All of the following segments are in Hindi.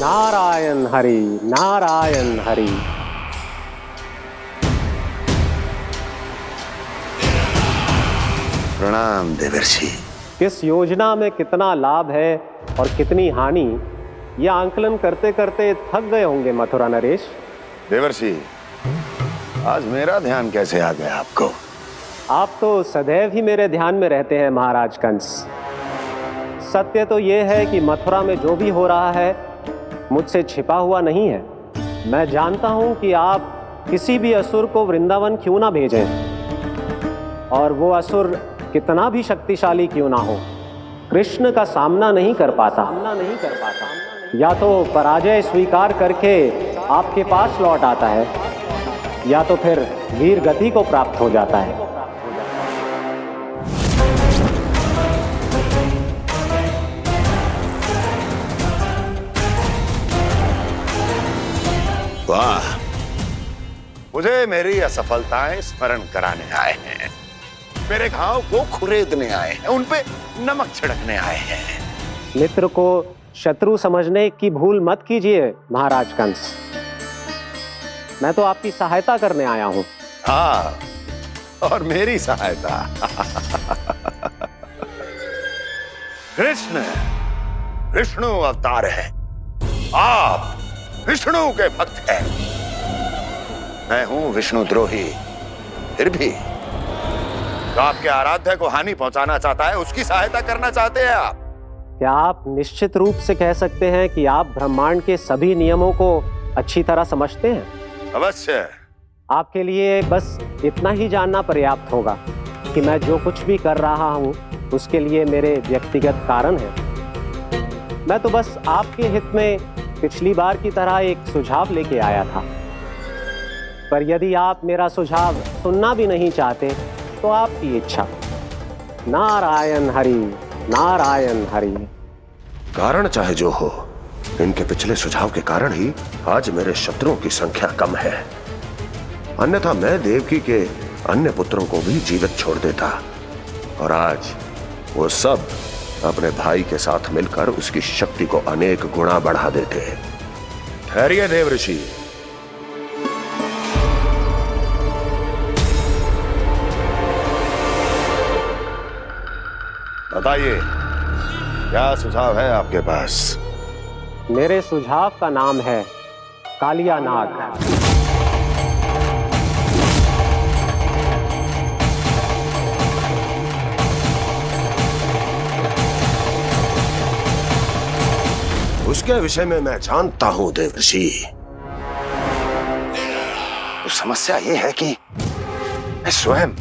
नारायण हरि, नारायण हरि। प्रणाम देवर्षि। किस योजना में कितना लाभ है और कितनी हानि, यह आंकलन करते करते थक गए होंगे मथुरा नरेश। देवर्षि, आज मेरा ध्यान कैसे आ गया आपको? आप तो सदैव ही मेरे ध्यान में रहते हैं महाराज कंस। सत्य तो यह है कि मथुरा में जो भी हो रहा है मुझसे छिपा हुआ नहीं है। मैं जानता हूं कि आप किसी भी असुर को वृंदावन क्यों ना भेजें, और वो असुर कितना भी शक्तिशाली क्यों ना हो, कृष्ण का सामना नहीं कर पाता। या तो पराजय स्वीकार करके आपके पास लौट आता है, या तो फिर वीर गति को प्राप्त हो जाता है। वाह, मुझे मेरी असफलताएं स्मरण कराने आए हैं, मेरे घाव को खुरेदने आए हैं, उन पे नमक छिड़कने आए हैं। मित्र को शत्रु समझने की भूल मत कीजिए महाराज कंस। मैं तो आपकी सहायता करने आया हूं। हाँ, और मेरी सहायता। कृष्ण विष्णु अवतार है, आप विष्णु के भक्त हैं। मैं हूं विष्णु द्रोही, फिर भी तो आपके आराध्य को हानि पहुंचाना चाहता है, उसकी सहायता करना चाहते हैं आप। क्या आप निश्चित रूप से कह सकते हैं कि आप ब्रह्मांड के सभी नियमों को अच्छी तरह समझते हैं? अवश्य। आपके लिए बस इतना ही जानना पर्याप्त होगा कि मैं जो कुछ भी कर रहा हूं उसके लिए मेरे व्यक्तिगत कारण हैं। मैं तो बस आपके हित में पिछली बार की तरह एक सुझाव लेके आया था, पर यदि आप मेरा सुझाव सुनना भी नहीं चाहते तो आपकी इच्छा। नारायण हरि, नारायण हरि। कारण चाहे जो हो, इनके पिछले सुझाव के कारण ही आज मेरे शत्रुओं की संख्या कम है। अन्यथा मैं देवकी के अन्य पुत्रों को भी जीवित छोड़ देता, और आज वो सब अपने भाई के साथ मिलकर उसकी शक्ति को अनेक गुना बढ़ा देते। ठहरिए देवर्षि। बताइए, क्या सुझाव है आपके पास? मेरे सुझाव का नाम है कालिया नाग। उसके विषय में मैं जानता हूं देवर्षि। तो समस्या ये है कि मैं स्वयं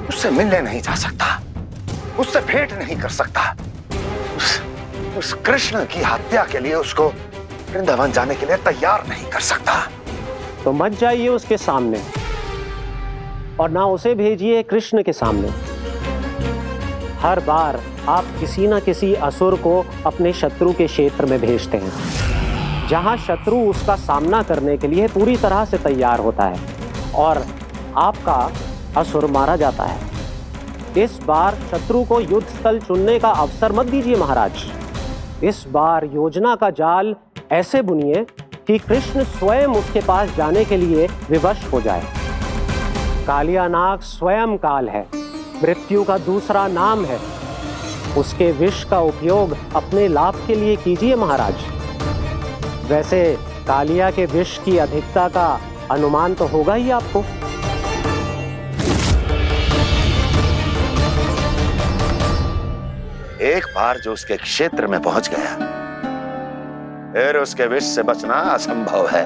उससे मिलने नहीं जा सकता, उससे भेंट नहीं कर सकता। उस कृष्ण की हत्या के लिए उसको वृंदावन जाने के लिए तैयार नहीं कर सकता। तो मत जाइए उसके सामने, और ना उसे भेजिए कृष्ण के सामने। हर बार आप किसी न किसी असुर को अपने शत्रु के क्षेत्र में भेजते हैं, जहां शत्रु उसका सामना करने के लिए पूरी तरह से तैयार होता है और आपका असुर मारा जाता है। इस बार शत्रु को युद्ध स्थल चुनने का अवसर मत दीजिए महाराज। इस बार योजना का जाल ऐसे बुनिए कि कृष्ण स्वयं उसके पास जाने के लिए विवश हो जाए। कालिया नाग स्वयं काल है, मृत्यु का दूसरा नाम है। उसके विष का उपयोग अपने लाभ के लिए कीजिए महाराज। वैसे कालिया के विष की अधिकता का अनुमान तो होगा ही आपको। एक बार जो उसके क्षेत्र में पहुंच गया, फिर उसके विष से बचना असंभव है।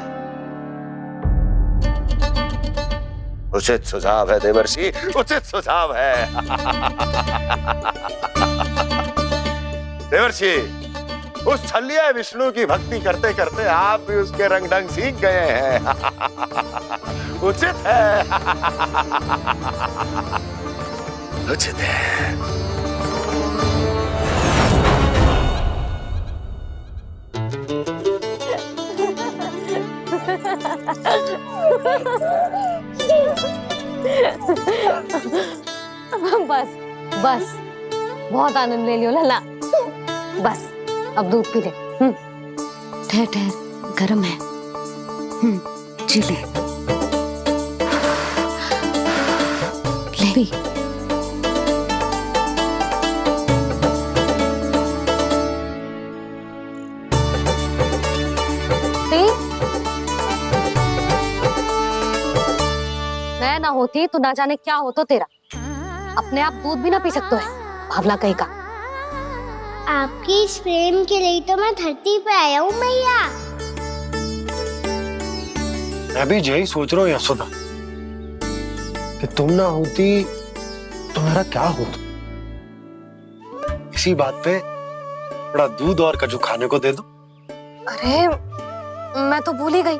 उचित सुझाव है देवर्षि, उचित सुझाव है। देवर्षि, उस छलिया विष्णु की भक्ति करते करते आप भी उसके रंग ढंग सीख गए हैं। उचित है, उचित है। बस बस, बहुत आनंद ले लियो लला। बस अब दूध पी ले। ठहर ठहर, गरम है। जी ले ले। मैं ना होती तो ना जाने क्या हो तो तेरा। अपने आप दूध भी ना पी सकते है, भावला कहीं का। आपकी इस प्रेम के लिए तो मैं धरती पे आया हूँ मैया। मैं भी यही सोच रहा हूँ यशोदा कि तुम ना होती तो मेरा क्या होता। इसी बात पे थोड़ा दूध और कजू खाने को दे दो। अरे मैं तो भूल ही गई।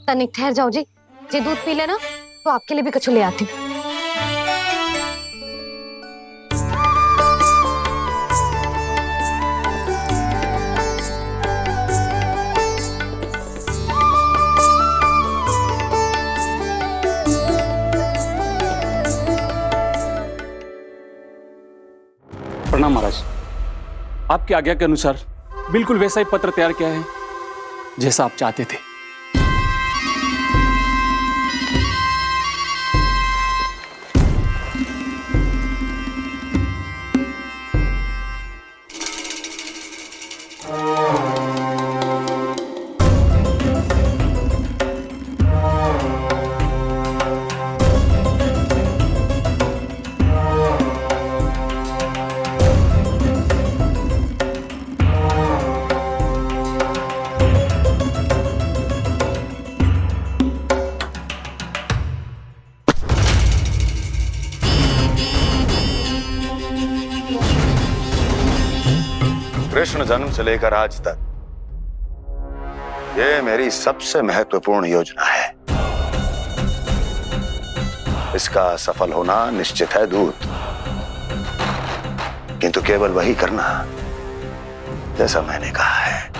तनिक ठहर जाओ जी, जे दूध पी लेना तो आपके लिए भी कछु ले आती हूँ। प्रणाम महाराज। आपकी आज्ञा के अनुसार बिल्कुल वैसा ही पत्र तैयार किया है जैसा आप चाहते थे। कृष्ण जन्म से लेकर आज तक ये मेरी सबसे महत्वपूर्ण योजना है। इसका सफल होना निश्चित है दूत, किंतु केवल वही करना जैसा मैंने कहा है।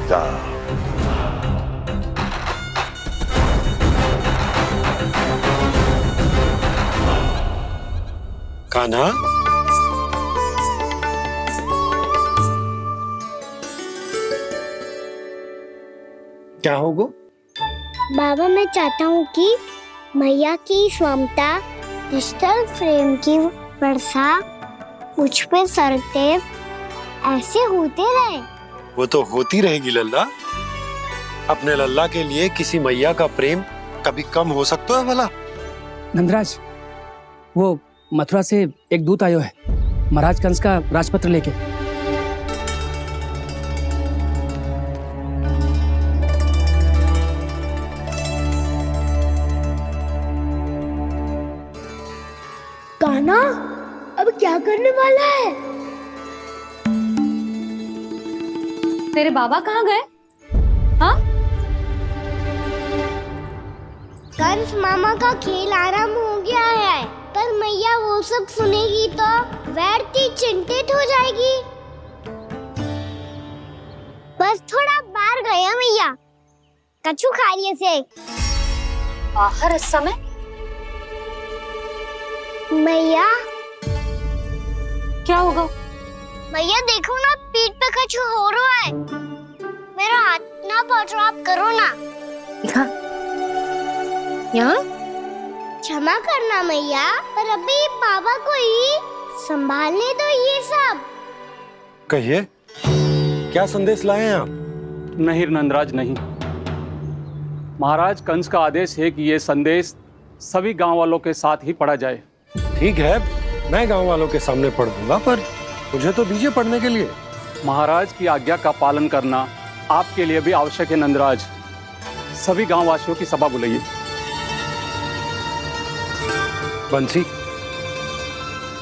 जाओ। कान्हा, क्या होगा? बाबा मैं चाहता हूँ कि मैया की स्वमता क्रिस्टल फ्रेम की वर्षा मुझ पे सरतेव ऐसे होते रहे। वो तो होती रहेगी लल्ला। अपने लल्ला के लिए किसी मैया का प्रेम कभी कम हो सकता है भला? नंदराज, वो मथुरा से एक दूत आयो है महाराज कंस का राजपत्र लेके। कान्हा अब क्या करने वाला है? तेरे बाबा कहाँ गए? हाँ? कंस मामा का खेल आराम हो गया है, पर मैया वो सब सुनेगी तो व्यर्थ चिंतित हो जाएगी। बस थोड़ा बाहर गया मैया, कछु खा लिए से। बाहर इस समय? मैया क्या होगा? मैया देखो ना, पीठ पे कुछ हो रहा है। मेरा हाथ ना पकड़ो, आप करो ना। दिखा यहाँ। क्षमा करना मैया, पर अभी बाबा को ही संभालने दो ये सब। कहिए, क्या संदेश लाए हैं आप? नहीं नंदराज नहीं। महाराज कंस का आदेश है कि यह संदेश सभी गांव वालों के साथ ही पढ़ा जाए। ठीक है, मैं गांव वालों के सामने पढ़ दूंगा, पर मुझे तो दीजिए पढ़ने के लिए। महाराज की आज्ञा का पालन करना आपके लिए भी आवश्यक है नंदराज। सभी गांव वासियों की सभा बुलाइए। बंसी,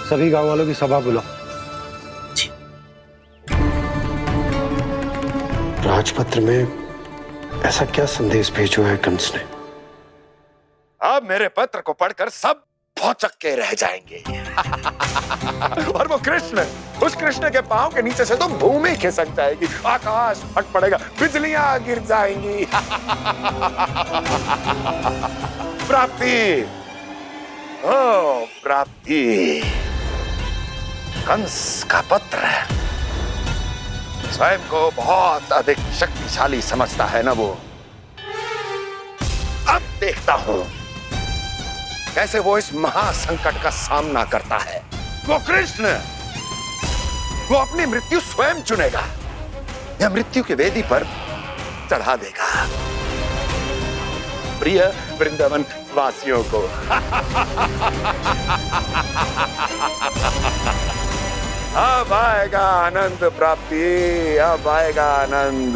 सभी गांव वालों की सभा बुलाओ। राजपत्र में ऐसा क्या संदेश भेजो है कंस ने? अब मेरे पत्र को पढ़कर सब भौचक के रह जाएंगे। और वो कृष्ण, उस कृष्ण के पांव के नीचे से तो भूमि खिसक जाएगी, आकाश फट पड़ेगा, बिजलियां गिर जाएंगी। प्राप्ति, ओ प्राप्ति, कंस का पत्र स्वयं को बहुत अधिक शक्तिशाली समझता है ना वो। अब देखता हूं कैसे वो इस महासंकट का सामना करता है। वो कृष्ण, वो अपनी मृत्यु स्वयं चुनेगा या मृत्यु की वेदी पर चढ़ा देगा प्रिय वृंदावन वासियों को। अब आएगा आनंद प्राप्ति, अब आएगा आनंद।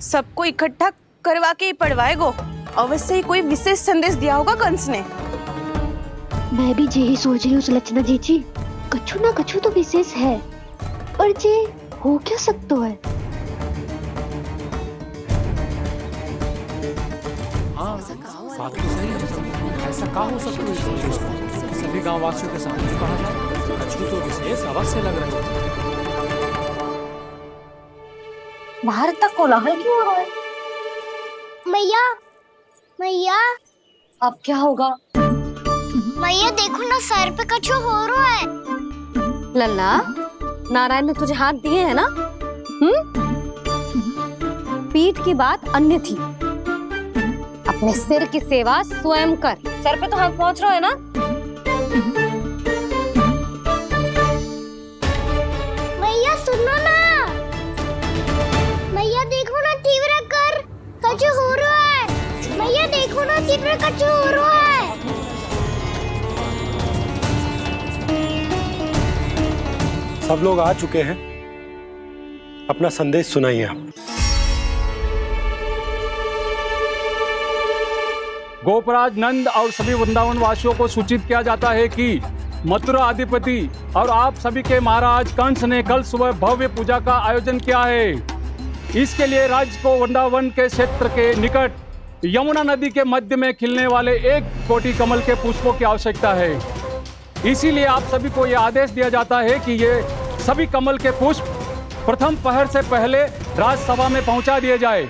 सबको इकट्ठा करवा के ही पढ़वाएगो। अवश्य ही कोई विशेष संदेश दिया होगा कंस ने। मैं भी यही सोच रही हूँ सुलक्षणा जी, कछु ना कछु तो विशेष है, पर जे हो क्या सकता है? ऐसा का हो सकता है? सभी गांव वासियों के सामने कहा जाए, कछु तो विशेष अवश्य लग रहा है। बाहर तक कोलाहल क्यों हो रहा है? मैया, मैया, अब क्या होगा? मैया देखो ना, सर पे कछु हो रहा है। लल्ला, नारायण ने तुझे हाथ दिए हैं ना? पीठ की बात अन्य थी। अपने सिर की सेवा स्वयं कर। सर पे तो हाथ पहुंच रहा है ना? मैया सुनो ना, मैया देखो ना, तीव्र कर कछु हो रहा है। मैया देखो ना, तीव्र कछु हो रहा है। सब लोग आ चुके हैं, अपना संदेश सुनाइए आप। गोपराज नंद और सभी वृंदावन वासियों को सूचित किया जाता है कि मथुरा अधिपति और आप सभी के महाराज कंस ने कल सुबह भव्य पूजा का आयोजन किया है। इसके लिए राज्य को वृंदावन के क्षेत्र के निकट यमुना नदी के मध्य में खिलने वाले 1 कोटि कमल के पुष्पों की आवश्यकता है। इसीलिए आप सभी को यह आदेश दिया जाता है कि ये सभी कमल के पुष्प प्रथम पहर से पहले राजसभा में पहुंचा दिए जाए।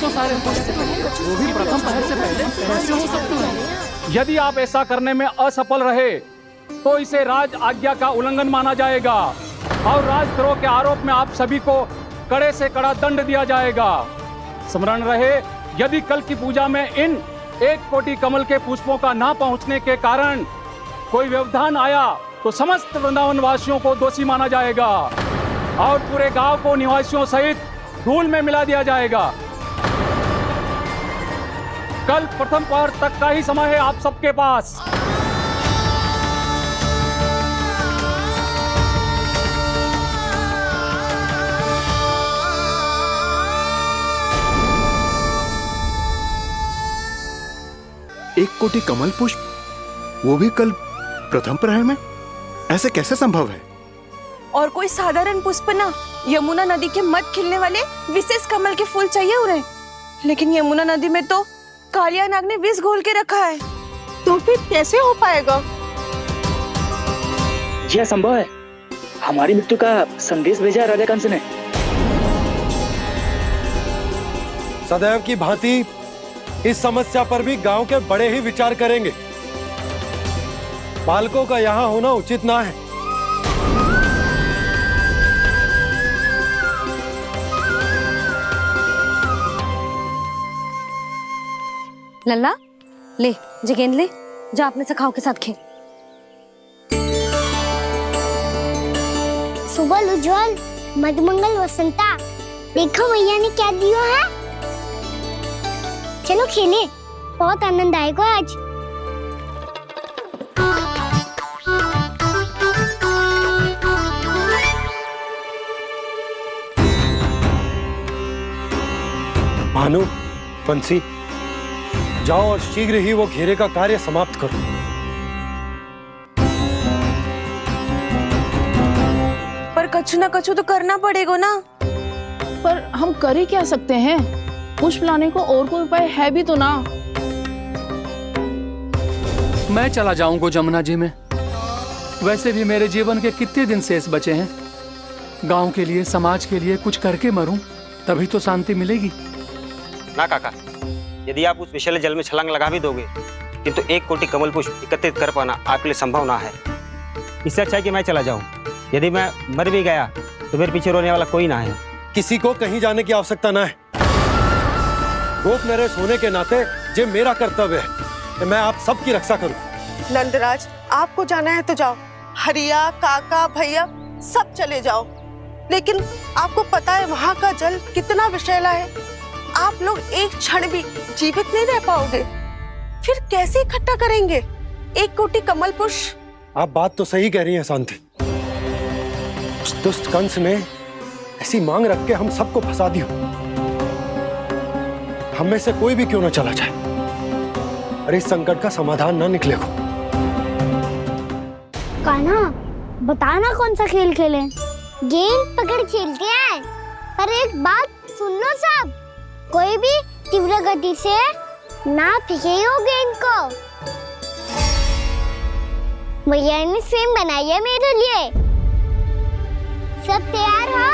सारे वो भी प्रथम पहर से पहले कैसे हो सकते हैं? यदि आप ऐसा करने में असफल रहे तो इसे राज आज्ञा का उल्लंघन माना जाएगा और राजद्रोह के आरोप में आप सभी को कड़े से कड़ा दंड दिया जाएगा। स्मरण रहे, यदि कल की पूजा में इन 1 कोटि कमल के पुष्पों का ना पहुंचने के कारण कोई व्यवधान आया तो समस्त वृंदावन वासियों को दोषी माना जाएगा और पूरे गांव को निवासियों सहित धूल में मिला दिया जाएगा। कल प्रथम पहर तक का ही समय है आप सबके पास। एक कोटि कमल पुष्प, वो भी कल प्रथम प्रहर में? ऐसे कैसे संभव है? और कोई साधारण पुष्प ना, यमुना नदी के मध्य खिलने वाले विशेष कमल के फूल चाहिए उन्हें। लेकिन यमुना नदी में तो कालिया नाग ने विष घोल के रखा है, तो फिर कैसे हो पाएगा? यह संभव है। हमारी मृत्यु का संदेश भेजा है राजा कंस ने। सदैव की भांति इस समस्या पर भी गांव के बड़े ही विचार करेंगे। बालकों का यहाँ होना उचित ना है। लल्ला, ले गेंद ले, जा अपने सखाओं के साथ खेल। सुबह उज्जवल, मधुमंगल वसंता, देखो मैया ने क्या दिया है। चलो खेले, बहुत आनंद आएगा आज। भानु, बंसी, जाओ और शीघ्र ही वो घेरे का कार्य समाप्त करो। पर कछु ना कछु तो करना पड़ेगा ना। पर हम कर ही क्या सकते हैं? पुष्प लाने को और कोई उपाय है भी तो ना। मैं चला जाऊंगा जमुना जी में। वैसे भी मेरे जीवन के कितने दिन शेष बचे हैं। गांव के लिए, समाज के लिए कुछ करके मरूं, तभी तो शांति मिलेगी। ना काका, यदि आप उस विषैले जल में छलांग लगा भी दोगे, किंतु 1 कोटि कमल पुष्प एकत्रित कर पाना आपके लिए संभव ना है। इससे अच्छा है कि मैं चला जाऊं। यदि मैं मर भी गया तो मेरे पीछे रोने वाला कोई ना है। किसी को कहीं जाने की आवश्यकता ना है। गोप नरेश होने के नाते ये मेरा कर्तव्य है कि मैं आप सबकी रक्षा करूं। नंदराज, आपको जाना है तो जाओ, हरिया, काका, भैया सब चले जाओ। लेकिन आपको पता है वहाँ का जल कितना विषैला है। आप लोग एक क्षण भी जीवित नहीं रह पाओगे। फिर कैसे इकट्ठा करेंगे 1 कोटि कमल पुष्प? आप बात तो सही कह रही हैं शांति। उस दुष्ट कंस ने ऐसी मांग रख के हम सबको फंसा दिया। हम में से कोई भी क्यों ना चला जाए और इस संकट का समाधान ना निकले को। कान्हा, बताना कौन सा खेल खेलें? गेंद पकड़ खेलते हैं। पर एक बात सुन लो सब, कोई भी तीव्र गति से ना फेंकेगा गेंद को। भैया ने फ्रेम बनाई है मेरे लिए। सब तैयार हो?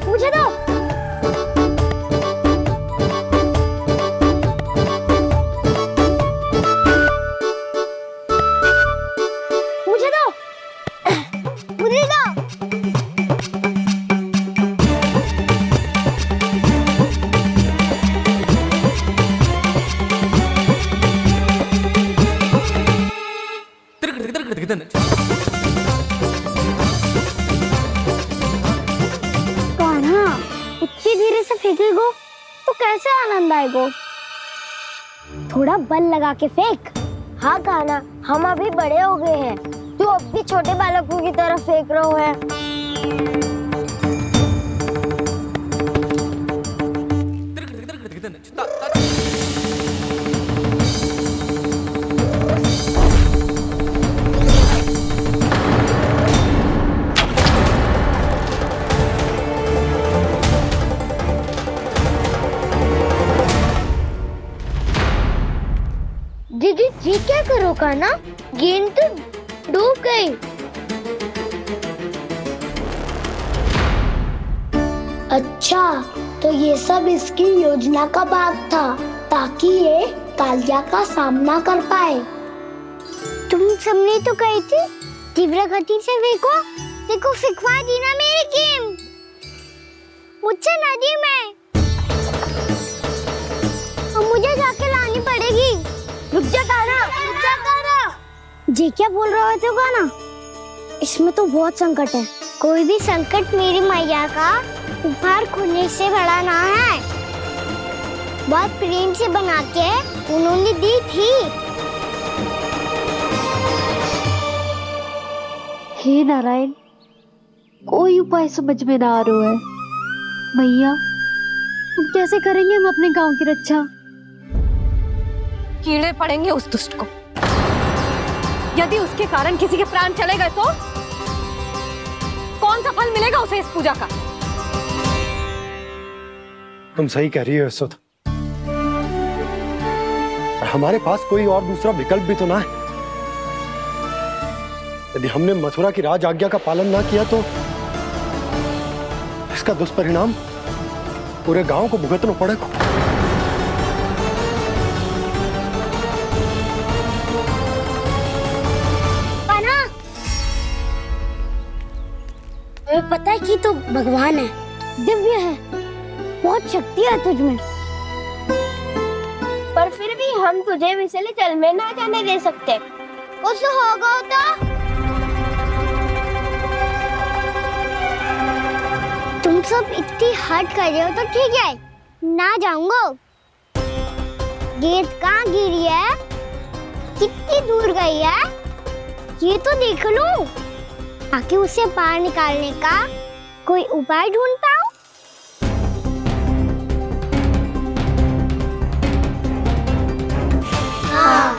मुझे दो। इतनी धीरे से फेंकेगो तो कैसे आनंद आएगो? थोड़ा बल लगा के फेंक। हाँ कान्हा, हम अभी बड़े हो गए हैं, तू अब भी छोटे बालकों की तरह फेंक रहे है। दीदी जी क्या करो कान्हा? गेंद तो डूब गई। अच्छा, तो ये सब इसकी योजना का भाग था ताकि ये कालिया का सामना कर पाए। तुम सबने तो कही थी तीव्र गति से फेंको। देखो फिकवा दी ना मेरी गेम। मुझसे नदी में। अब मुझे जाके लानी पड़ेगी। रुक जा कान्हा, रुक जा कान्हा। जी क्या बोल रहे थे कान्हा? इसमें तो बहुत संकट है। कोई भी संकट मेरी मैया का उपहार खोने से बड़ा ना है। बहुत प्रेम से बना के उन्होंने दी थी। हे नारायण, कोई उपाय समझ में ना आ रहा है। मैया, हम कैसे करेंगे हम अपने गांव की रक्षा? कीड़े पड़ेंगे उस दुष्ट को। यदि उसके कारण किसी के प्राण चले गए तो कौन सा फल मिलेगा उसे इस पूजा का? तुम सही कह रही हो यशोदा। हमारे पास कोई और दूसरा विकल्प भी तो ना है। यदि हमने मथुरा की राज आज्ञा का पालन ना किया तो इसका दुष्परिणाम पूरे गांव को भुगतना पड़ेगा। तुम्हें पता है कि तू भगवान है, दिव्य है, बहुत शक्ति है तुझ में। पर फिर भी हम तुझे विषैले जल में ना जाने दे सकते। कुछ होगा तो तुम सब इतनी हट कर रहे हो तो ठीक है, ना जाऊंगा। गेंद कहाँ गिरी है, कितनी दूर गई है, ये तो देख लूं ताकि उसे बाहर निकालने का कोई उपाय ढूंढ पाऊं।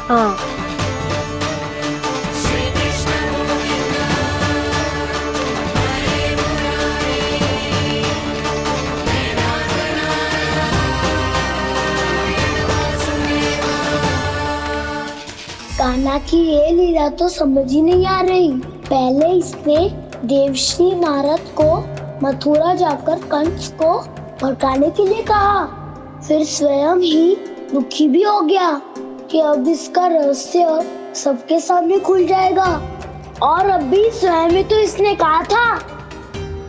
हाँ। कान्हा की ये लीला तो समझ ही नहीं आ रही। पहले इसने देवश्री नारद को मथुरा जाकर कंस को भड़काने के लिए कहा, फिर स्वयं ही दुखी भी हो गया कि अब इसका रहस्य सबके सामने खुल जाएगा। और अभी स्वयं ही तो इसने कहा था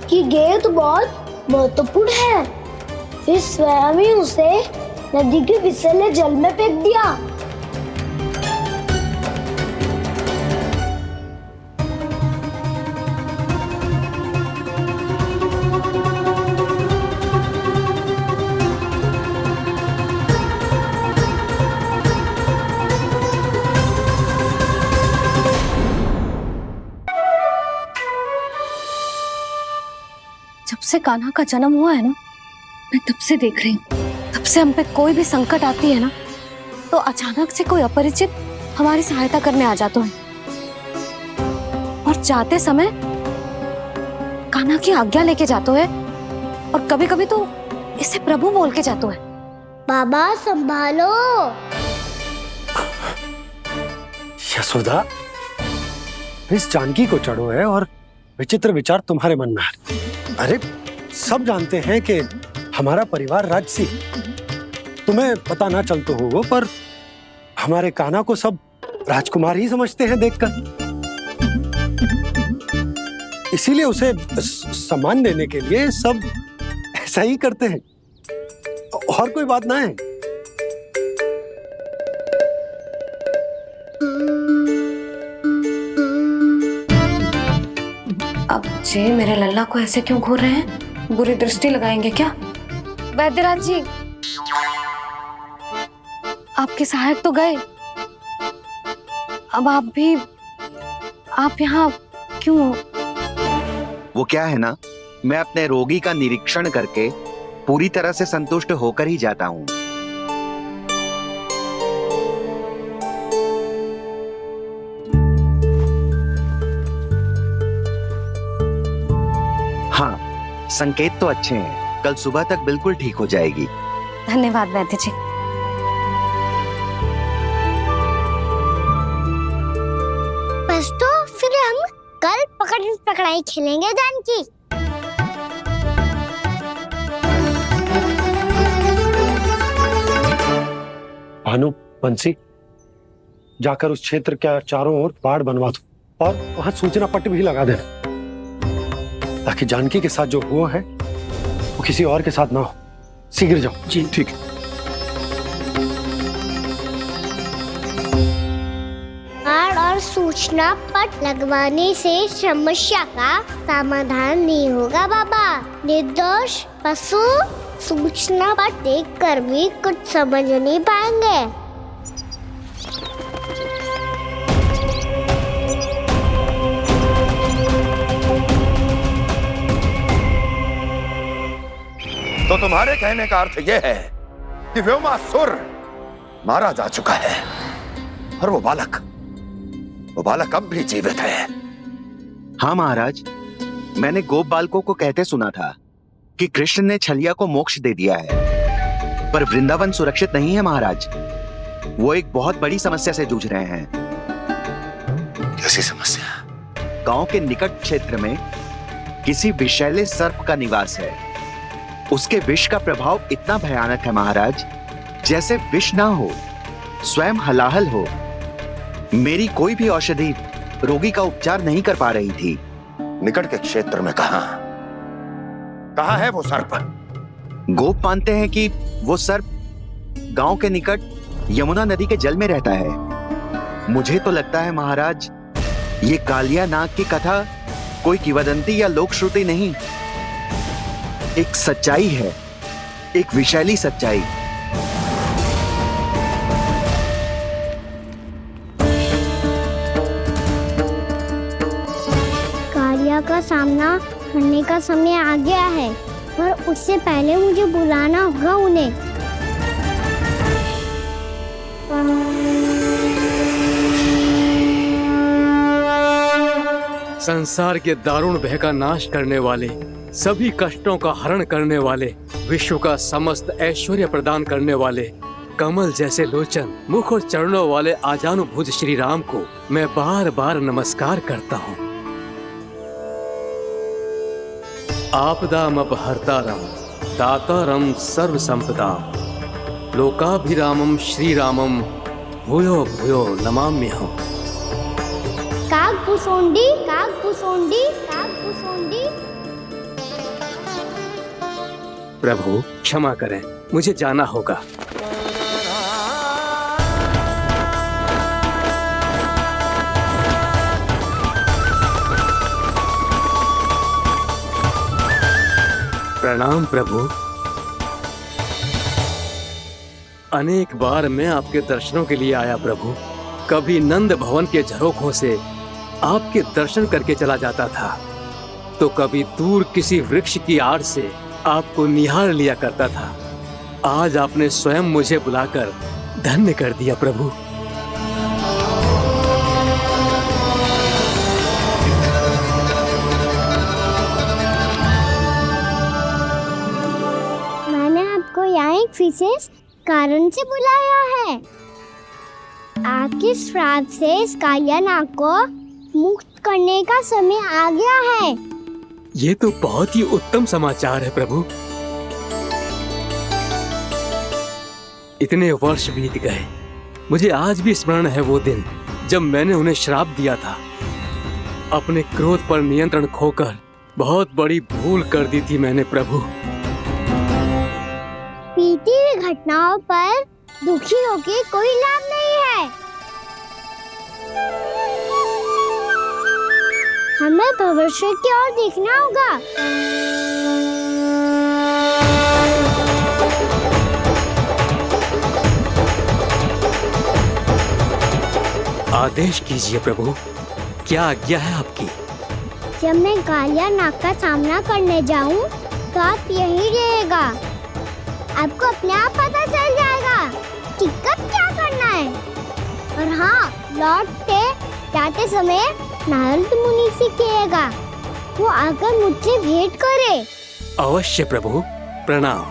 कि गेट बहुत महत्वपूर्ण है, फिर स्वयं ही उसे नदी के विसले जल में फेंक दिया। जब से कान्हा का जन्म हुआ है ना, मैं तब से देख रही हूँ, तब से हम पे कोई भी संकट आती है ना, तो अचानक से कोई अपरिचित हमारी सहायता करने आ जाते हैं, और जाते समय कान्हा की आज्ञा लेके जाते हैं, और कभी कभी तो इसे प्रभु बोल के जाते हैं। बाबा संभालो। यशोदा, इस जानकी को चढ़ो है और विचित्र विचार तुम्हारे मन में है। अरे सब जानते हैं कि हमारा परिवार राजसी, तुम्हें पता ना चलते हो वो, पर हमारे कान्हा को सब राजकुमार ही समझते हैं देखकर, इसीलिए उसे सम्मान देने के लिए सब ऐसा ही करते हैं, और कोई बात ना है। अब जे मेरे लल्ला को ऐसे क्यों घूर रहे हैं? बुरी दृष्टि लगाएंगे क्या? वैद्यराज जी, आपके सहायक तो गए, अब आप यहाँ क्यों? वो क्या है ना, मैं अपने रोगी का निरीक्षण करके पूरी तरह से संतुष्ट होकर ही जाता हूँ। हाँ, संकेत तो अच्छे हैं, कल सुबह तक बिल्कुल ठीक हो जाएगी। धन्यवाद वैद्य जी। बस तो फिर हम कल पकड़न पकड़ाई खेलेंगे जानकी। भानु, बंसी, जाकर उस क्षेत्र के चारों ओर बाड़ बनवा दो और वहां सूचना पट्ट भी लगा देना, ताकि जानकी के साथ जो हुआ है वो किसी और के साथ ना हो। शीघ्र जाओ। जी ठीक है। बाड़ और सूचना पट लगवाने से समस्या का समाधान नहीं होगा बाबा। निर्दोष पशु सूचना पट देखकर भी कुछ समझ नहीं पाएंगे। तो तुम्हारे कहने का अर्थ यह है कि व्योमासुर मारा जा चुका है, और वो बालक अब भी जीवित है। हाँ महाराज, मैंने गोप बालकों को कहते सुना था कि कृष्ण ने छलिया को मोक्ष दे दिया है, पर वृंदावन सुरक्षित नहीं है महाराज। वो एक बहुत बड़ी समस्या से जूझ रहे हैं। कैसी समस्या? गांव के निकट क्षेत्र में किसी विषैले सर्प का निवास है। उसके विष का प्रभाव इतना भयानक है महाराज, जैसे विष ना हो, स्वयं हलाहल हो। मेरी कोई भी औषधि रोगी का उपचार नहीं कर पा रही थी। निकट के क्षेत्र में कहां है वो सर्प? गोप मानते हैं कि वो सर्प गांव के निकट यमुना नदी के जल में रहता है। मुझे तो लगता है महाराज, ये कालिया नाग की कथा कोई किंवदंती या लोक श्रुति नहीं, एक सच्चाई है, एक विषैली सच्चाई। कालिया का सामना करने का समय आ गया है, पर उससे पहले मुझे बुलाना होगा उन्हें। संसार के दारुण भय का नाश करने वाले, सभी कष्टों का हरण करने वाले, विश्व का समस्त ऐश्वर्य प्रदान करने वाले, कमल जैसे लोचन, मुख और चरणों वाले आजानुभुज श्री राम को मैं बार बार नमस्कार करता हूँ। आपदामपहर्तारं दातारं सर्व संपदाम लोकाभिरामं श्रीरामं भूयो भूयो नमाम्यहम्। काकभुसुंडी काकभुसुंडी काकभुसुंडी। प्रभु क्षमा करें, मुझे जाना होगा। प्रणाम प्रभु। अनेक बार मैं आपके दर्शनों के लिए आया प्रभु। कभी नंद भवन के झरोखों से आपके दर्शन करके चला जाता था, तो कभी दूर किसी वृक्ष की आड़ से आपको निहार लिया करता था। आज आपने स्वयं मुझे बुलाकर धन्य कर दिया प्रभु। मैंने आपको यहाँ एक विशेष कारण से बुलाया है। आपके श्राप से इस कालिया नाग को मुक्त करने का समय आ गया है। ये तो बहुत ही उत्तम समाचार है प्रभु। इतने वर्ष बीत गए, मुझे आज भी स्मरण है वो दिन जब मैंने उन्हें श्राप दिया था। अपने क्रोध पर नियंत्रण खोकर बहुत बड़ी भूल कर दी थी मैंने प्रभु। बीती हुई घटनाओं पर दुखी होके कोई लाभ नहीं है। हमें भविष्य की ओर देखना होगा। आदेश कीजिए प्रभु, क्या आज्ञा है आपकी? जब मैं कालिया नाग का सामना करने जाऊं, तो आप यहीं रहेगा। आपको अपने आप पता चल जाएगा कि कब क्या करना है। और हाँ, लौटते जाते समय नारद मुनि से कहिएगा, वो आकर मुझसे भेंट करे। अवश्य प्रभु, प्रणाम।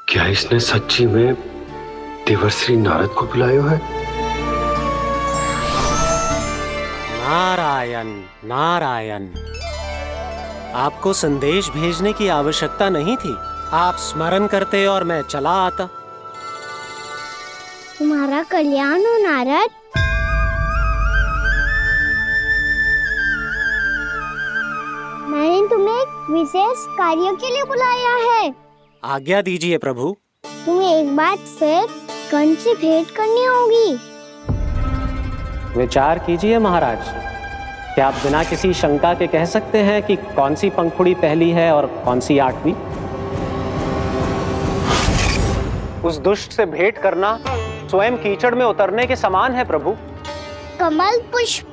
क्या इसने सच्ची में देवर्षि नारद को बुलाया है? नारायण नारायण। आपको संदेश भेजने की आवश्यकता नहीं थी। आप स्मरण करते और मैं चला आता। तुम्हारा कल्याण हो नारद। मैंने तुम्हें एक विशेष कार्य के लिए बुलाया है। आज्ञा दीजिए प्रभु। तुम्हें एक बार फिर कंस से भेंट करनी होगी। विचार कीजिए महाराज। क्या आप बिना किसी शंका के कह सकते हैं कि कौन सी पंखुड़ी पहली है और कौन सी आठवीं? उस दुष्ट से भेंट करना स्वयं कीचड़ में उतरने के समान है प्रभु। कमल पुष्प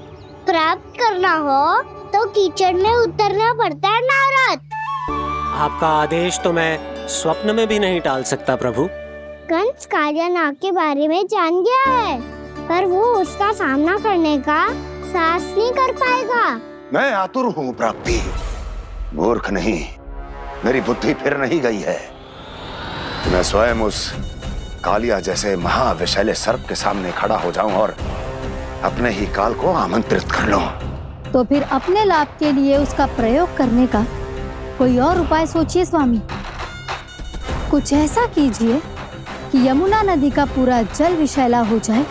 प्राप्त करना हो तो कीचड़ में उतरना पड़ता है नारद। आपका आदेश तो मैं स्वप्न में भी नहीं टाल सकता प्रभु। कंस कालिया नाग के बारे में जान गया है, पर वो उसका सामना करने का साहस नहीं कर पाएगा। मैं आतुर हूँ प्राप्ति, मूर्ख नहीं। मेरी बुद्धि फिर नहीं गई है। मैं स्वयं उस कालिया जैसे महाविषैले सर्प के सामने खड़ा हो जाऊं और अपने ही काल को आमंत्रित कर लूं। तो फिर अपने लाभ के लिए उसका प्रयोग करने का कोई और उपाय सोचिए स्वामी। कुछ ऐसा कीजिए कि यमुना नदी का पूरा जल विषैला हो जाए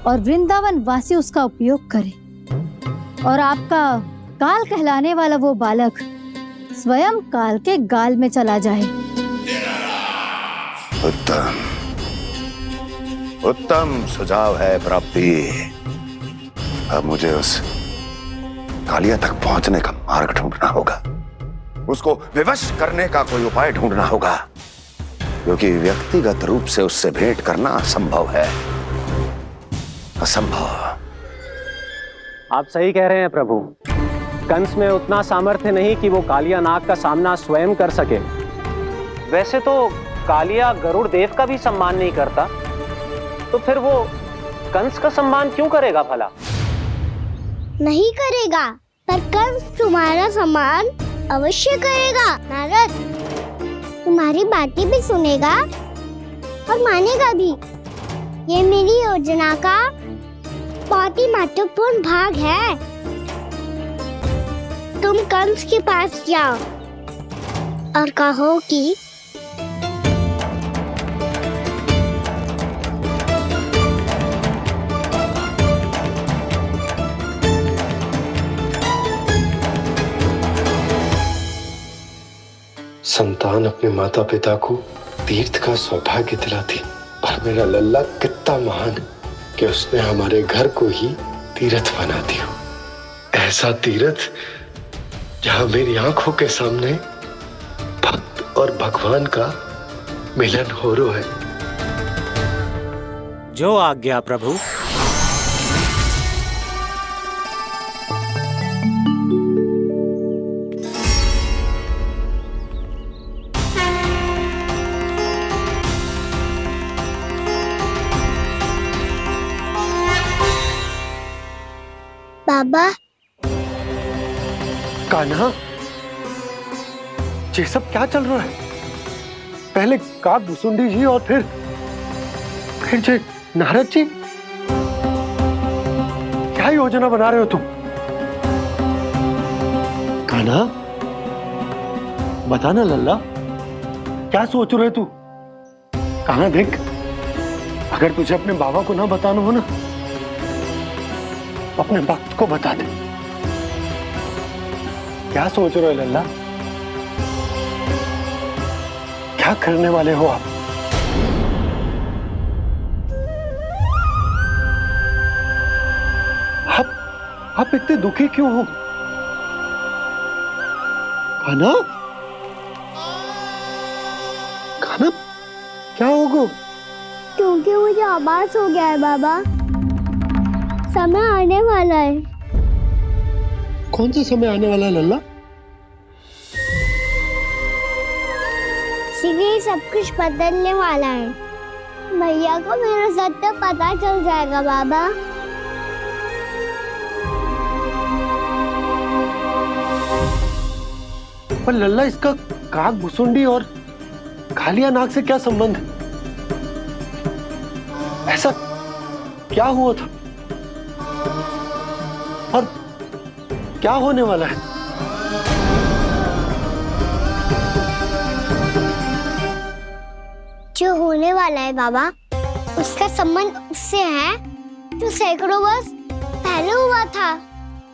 और वृंदावन वासी उसका उपयोग करे, और आपका काल कहलाने वाला वो बालक स्वयं काल के गाल में चला जाए। उत्तम उत्तम सुझाव है प्राप्ति। अब मुझे उस कालिया तक पहुंचने का मार्ग ढूंढना होगा। उसको विवश करने का कोई उपाय ढूंढना होगा, क्योंकि व्यक्तिगत रूप से उससे भेंट करना असंभव है। असंभव। आप सही कह रहे हैं प्रभु। कंस में उतना सामर्थ्य नहीं कि वो कालिया नाग का सामना स्वयं कर सके। वैसे तो कालिया गरुड़ देव का भी सम्मान नहीं करता, तो फिर वो कंस का सम्मान क्यों करेगा भला? नहीं करेगा, पर कंस तुम्हारा सम्मान अवश्य करेगा नारद। हमारी बातें भी सुनेगा और मानेगा भी। ये मेरी योजना का बहुत ही महत्वपूर्ण भाग है। तुम कंस के पास जाओ और कहो कि संतान अपने माता पिता को तीर्थ का सौभाग्य दिलाती, पर मेरा लल्ला कितना महान कि उसने हमारे घर को ही तीर्थ बना दिया। ऐसा तीर्थ जहां मेरी आंखों के सामने भक्त और भगवान का मिलन हो रहा है। जो आज्ञा प्रभु। बाबा। कान्हा, ये सब क्या चल रहा है? पहले काक भुसुंडी जी और फिर जे नारद जी। क्या योजना बना रहे हो तुम? कान्हा, बताना लल्ला, क्या सोच रहे तू? कान्हा देख, अगर तुझे अपने बाबा को ना बताना हो ना, अपने भक्त को बता दे। क्या सोच रहे हो लल्ला? क्या करने वाले हो आप? आप इतने दुखी क्यों हो? कान्हा, कान्हा, क्या होगा? क्योंकि मुझे आभास हो गया है बाबा, समय आने वाला है। कौन सा समय आने वाला है लल्ला? शीघ्र ही सब कुछ बदलने वाला है। भैया को मेरा सत्य पता चल जाएगा बाबा। पर लल्ला, इसका काक भुसुंडी और कालिया नाग से क्या संबंध है? ऐसा क्या हुआ था और क्या होने वाला है? जो होने वाला है बाबा, उसका संबंध उससे है जो सैकड़ों वर्ष पहले हुआ था।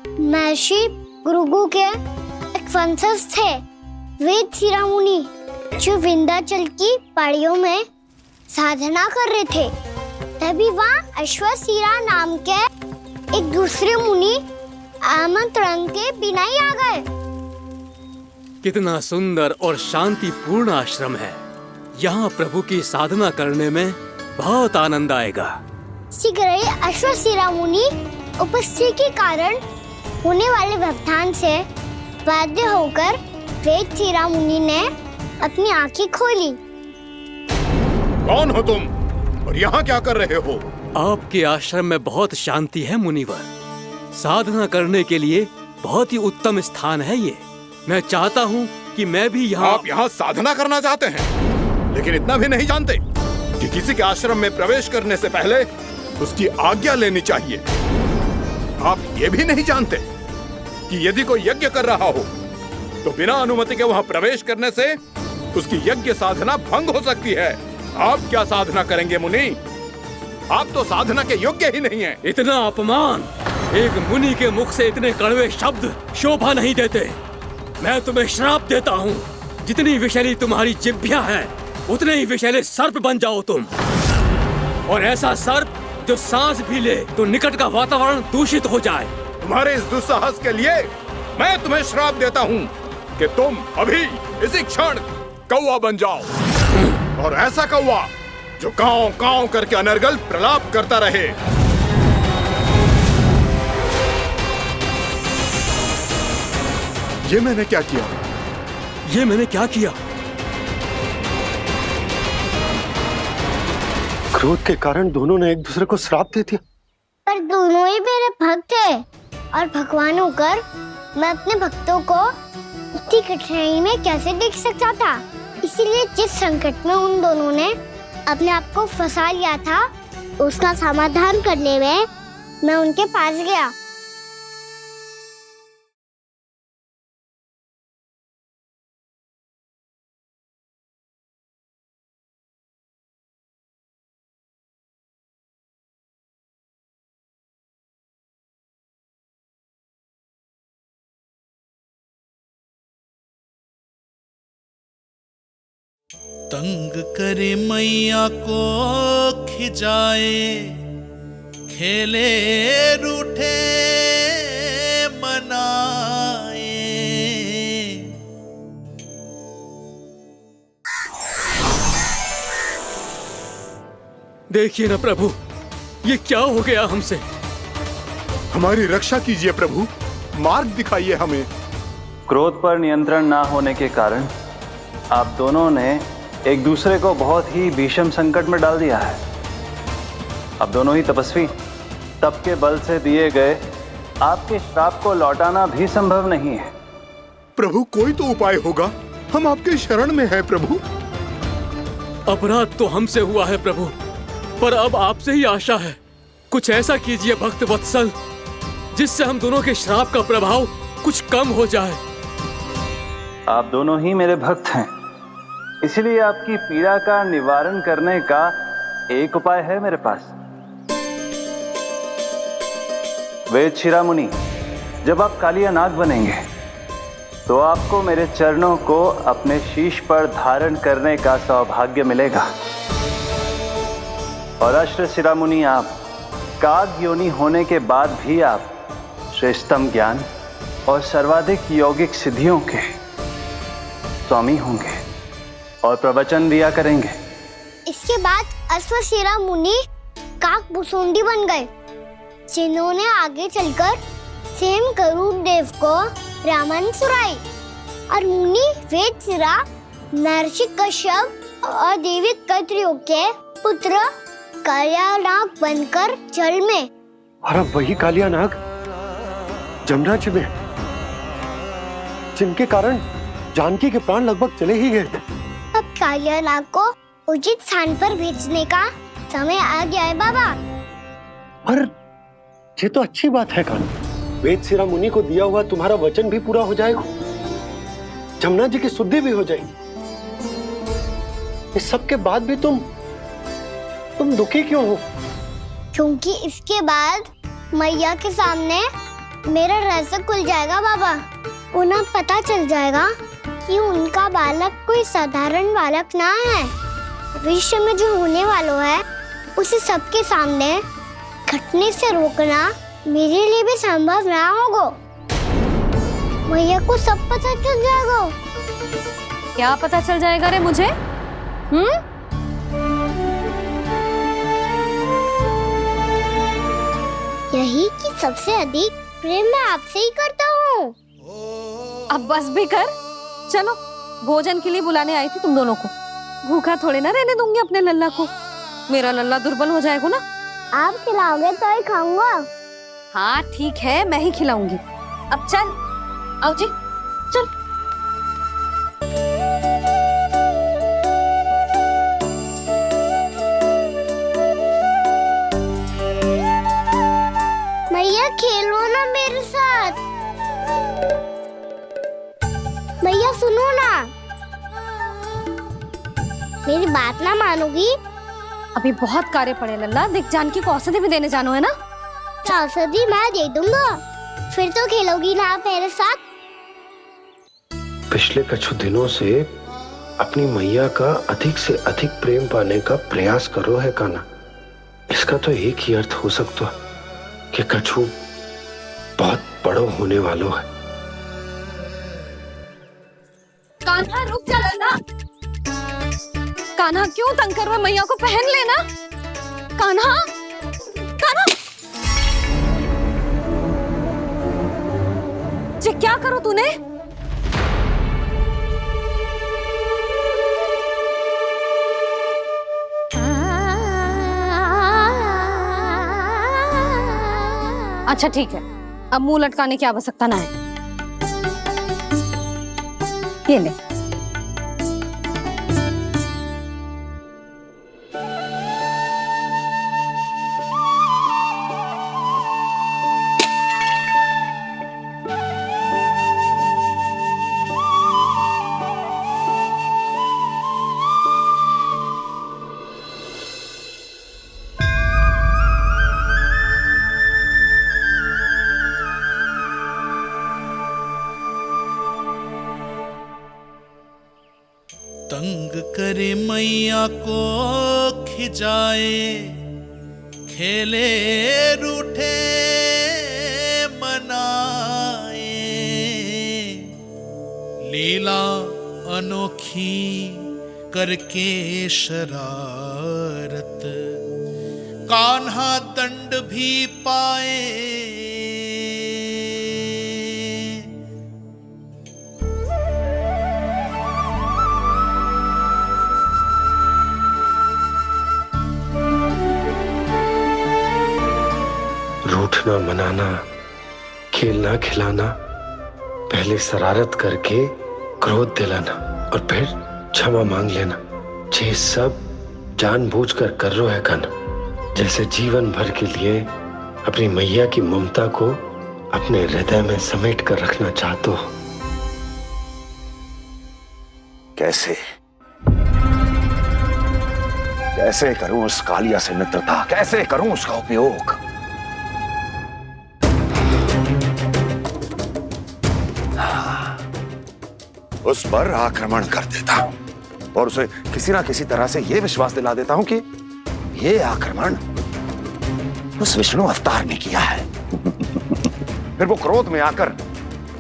महर्षि भृगु के एक वंशज थे, वेदशिरा मुनि, जो विंध्याचल की पहाड़ियों में साधना कर रहे थे। तभी वहाँ अश्वशिरा नाम के एक दूसरे मुनि आमंत्रण के बिना ही आ गए। कितना सुंदर और शांतिपूर्ण आश्रम है। यहाँ प्रभु की साधना करने में बहुत आनंद आएगा। शीघ्र ही अश्वशिरा मुनि उपस्थिति के कारण होने वाले व्यवधान से बाध्य होकर वेदशिरा मुनि ने अपनी आंखें खोली। कौन हो तुम और यहाँ क्या कर रहे हो? आपके आश्रम में बहुत शांति है मुनिवर। साधना करने के लिए बहुत ही उत्तम स्थान है ये। मैं चाहता हूँ कि मैं भी यहाँ। आप यहाँ साधना करना चाहते हैं, लेकिन इतना भी नहीं जानते कि किसी के आश्रम में प्रवेश करने से पहले उसकी आज्ञा लेनी चाहिए। आप ये भी नहीं जानते कि यदि कोई यज्ञ कर रहा हो तो बिना अनुमति के वहाँ प्रवेश करने से उसकी यज्ञ साधना भंग हो सकती है। आप क्या साधना करेंगे मुनि? आप तो साधना के योग्य ही नहीं हैं। इतना अपमान! एक मुनि के मुख से इतने कड़वे शब्द शोभा नहीं देते। मैं तुम्हें श्राप देता हूँ, जितनी विषैली तुम्हारी जिह्वा है उतने ही विषैले सर्प बन जाओ तुम। और ऐसा सर्प जो सांस भी ले तो निकट का वातावरण दूषित हो जाए। तुम्हारे इस दुस्साहस के लिए मैं तुम्हें श्राप देता हूँ कि तुम अभी इसी क्षण कौवा बन जाओ, और ऐसा कौवा जो कांव कांव करके अनर्गल प्रलाप करता रहे। ये मैंने क्या किया? ये मैंने क्या किया? क्रोध के कारण दोनों ने एक दूसरे को श्राप दे दिया। पर दोनों ही मेरे भक्त थे, और भगवान होकर मैं अपने भक्तों को इतनी कठिनाई में कैसे देख सकता था? इसीलिए जिस संकट में उन दोनों ने अपने आप को फंसा लिया था, उसका समाधान करने में मैं उनके पास गया। तंग करे मैया को खिजाए, खेले रूठे मनाए। देखिए ना प्रभु, ये क्या हो गया हमसे। हमारी रक्षा कीजिए प्रभु, मार्ग दिखाइए हमें। क्रोध पर नियंत्रण ना होने के कारण आप दोनों ने एक दूसरे को बहुत ही भीषण संकट में डाल दिया है। आप दोनों ही तपस्वी, तप के बल से दिए गए आपके श्राप को लौटाना भी संभव नहीं है। प्रभु कोई तो उपाय होगा, हम आपके शरण में हैं प्रभु। अपराध तो हमसे हुआ है प्रभु, पर अब आपसे ही आशा है। कुछ ऐसा कीजिए भक्त वत्सल, जिससे हम दोनों के श्राप का प्रभाव कुछ कम हो जाए। आप दोनों ही मेरे भक्त हैं, इसलिए आपकी पीड़ा का निवारण करने का एक उपाय है मेरे पास। वेद शिरामुनि, जब आप कालिया नाग बनेंगे तो आपको मेरे चरणों को अपने शीश पर धारण करने का सौभाग्य मिलेगा। और अश्र शिरामुनि, आप काग योनि होने के बाद भी आप श्रेष्ठतम ज्ञान और सर्वाधिक यौगिक सिद्धियों के स्वामी होंगे और प्रवचन दिया करेंगे। इसके बाद अश्वशिरा मुनि काक भुसुंडी बन गए, जिन्होंने आगे चलकर सेम गरुड़ देव को रामायण सुनाई। और मुनि वेदशिरा महर्षि कश्यप और देवी कत्रियों के पुत्र कालिया नाग बनकर जल में। और अब वही कालिया नाग जमराज में, जिनके कारण जानकी के प्राण लगभग चले ही गए थे। अब कालिया नाग को उचित स्थान पर भेजने का समय आ गया है बाबा। पर ये तो अच्छी बात है कान्हा, वेदशिरा मुनि को दिया हुआ तुम्हारा वचन भी पूरा हो जाएगा, जमुना जी की शुद्धि भी हो जाएगी। इस सब के बाद भी तुम दुखी क्यों हो? क्योंकि इसके बाद मैया के सामने मेरा रहस्य खुल जाएगा बाबा। उन्हें पता चल जाएगा कि उनका बालक कोई साधारण बालक ना है। भविष्य में जो होने वाला है उसे सबके सामने घटने से रोकना मेरे लिए भी संभव ना होगा। मैया को सब पता चल जाएगा। क्या पता चल जाएगा रे मुझे? यही कि सबसे अधिक प्रेम मैं आपसे ही करता हूँ। अब बस भी कर, चलो भोजन के लिए बुलाने आई थी तुम दोनों को। भूखा थोड़े ना रहने दूंगी अपने लल्ला को, मेरा लल्ला दुर्बल हो जाएगा ना। आप खिलाओगे तो ही खाऊंगा। हाँ ठीक है, मैं ही खिलाऊंगी। अब चल, आओ जी चल। मैया खेलो ना मेरे साथ। मैया सुनो ना, मेरी बात ना मानोगी? अभी बहुत कार्य पड़े लल्ला, देख जानकी को औषधि भी देने जानो है ना। औषधि मैं दे दूंगा, फिर तो खेलोगी ना आप मेरे साथ। पिछले कुछ दिनों से अपनी मैया का अधिक से अधिक प्रेम पाने का प्रयास करो है कान्हा। इसका तो एक ही अर्थ हो सकता कि कछु बहुत बड़ो होने वालों है। कान्हा रुक जा लल्ला। कान्हा क्यों तंग कर रहा है? मैया को पहन लेना। कान्हा, कान्हा, ये क्या करो तूने? अच्छा ठीक है, अब मुंह लटकाने की आवश्यकता ना है। ये ले। तंग करे मैया को खिजाए, खेले रूठे मनाए, लीला अनोखी करके शरारत, कान्हा दंड भी पाए। रूठना मनाना, खेलना खिलाना, पहले शरारत करके क्रोध दिलाना और फिर क्षमा मांग लेना, ये सब जानबूझकर कर रो है कन, जैसे जीवन भर के लिए अपनी मैया की ममता को अपने हृदय में समेट कर रखना चाहते हो। कैसे कैसे करूं उस कालिया से मित्रता, कैसे करूं उसका उपयोग? उस पर आक्रमण कर देता हूं और उसे किसी ना किसी तरह से यह विश्वास दिला देता हूं कि यह आक्रमण उस विष्णु अवतार ने किया है। फिर वो क्रोध में आकर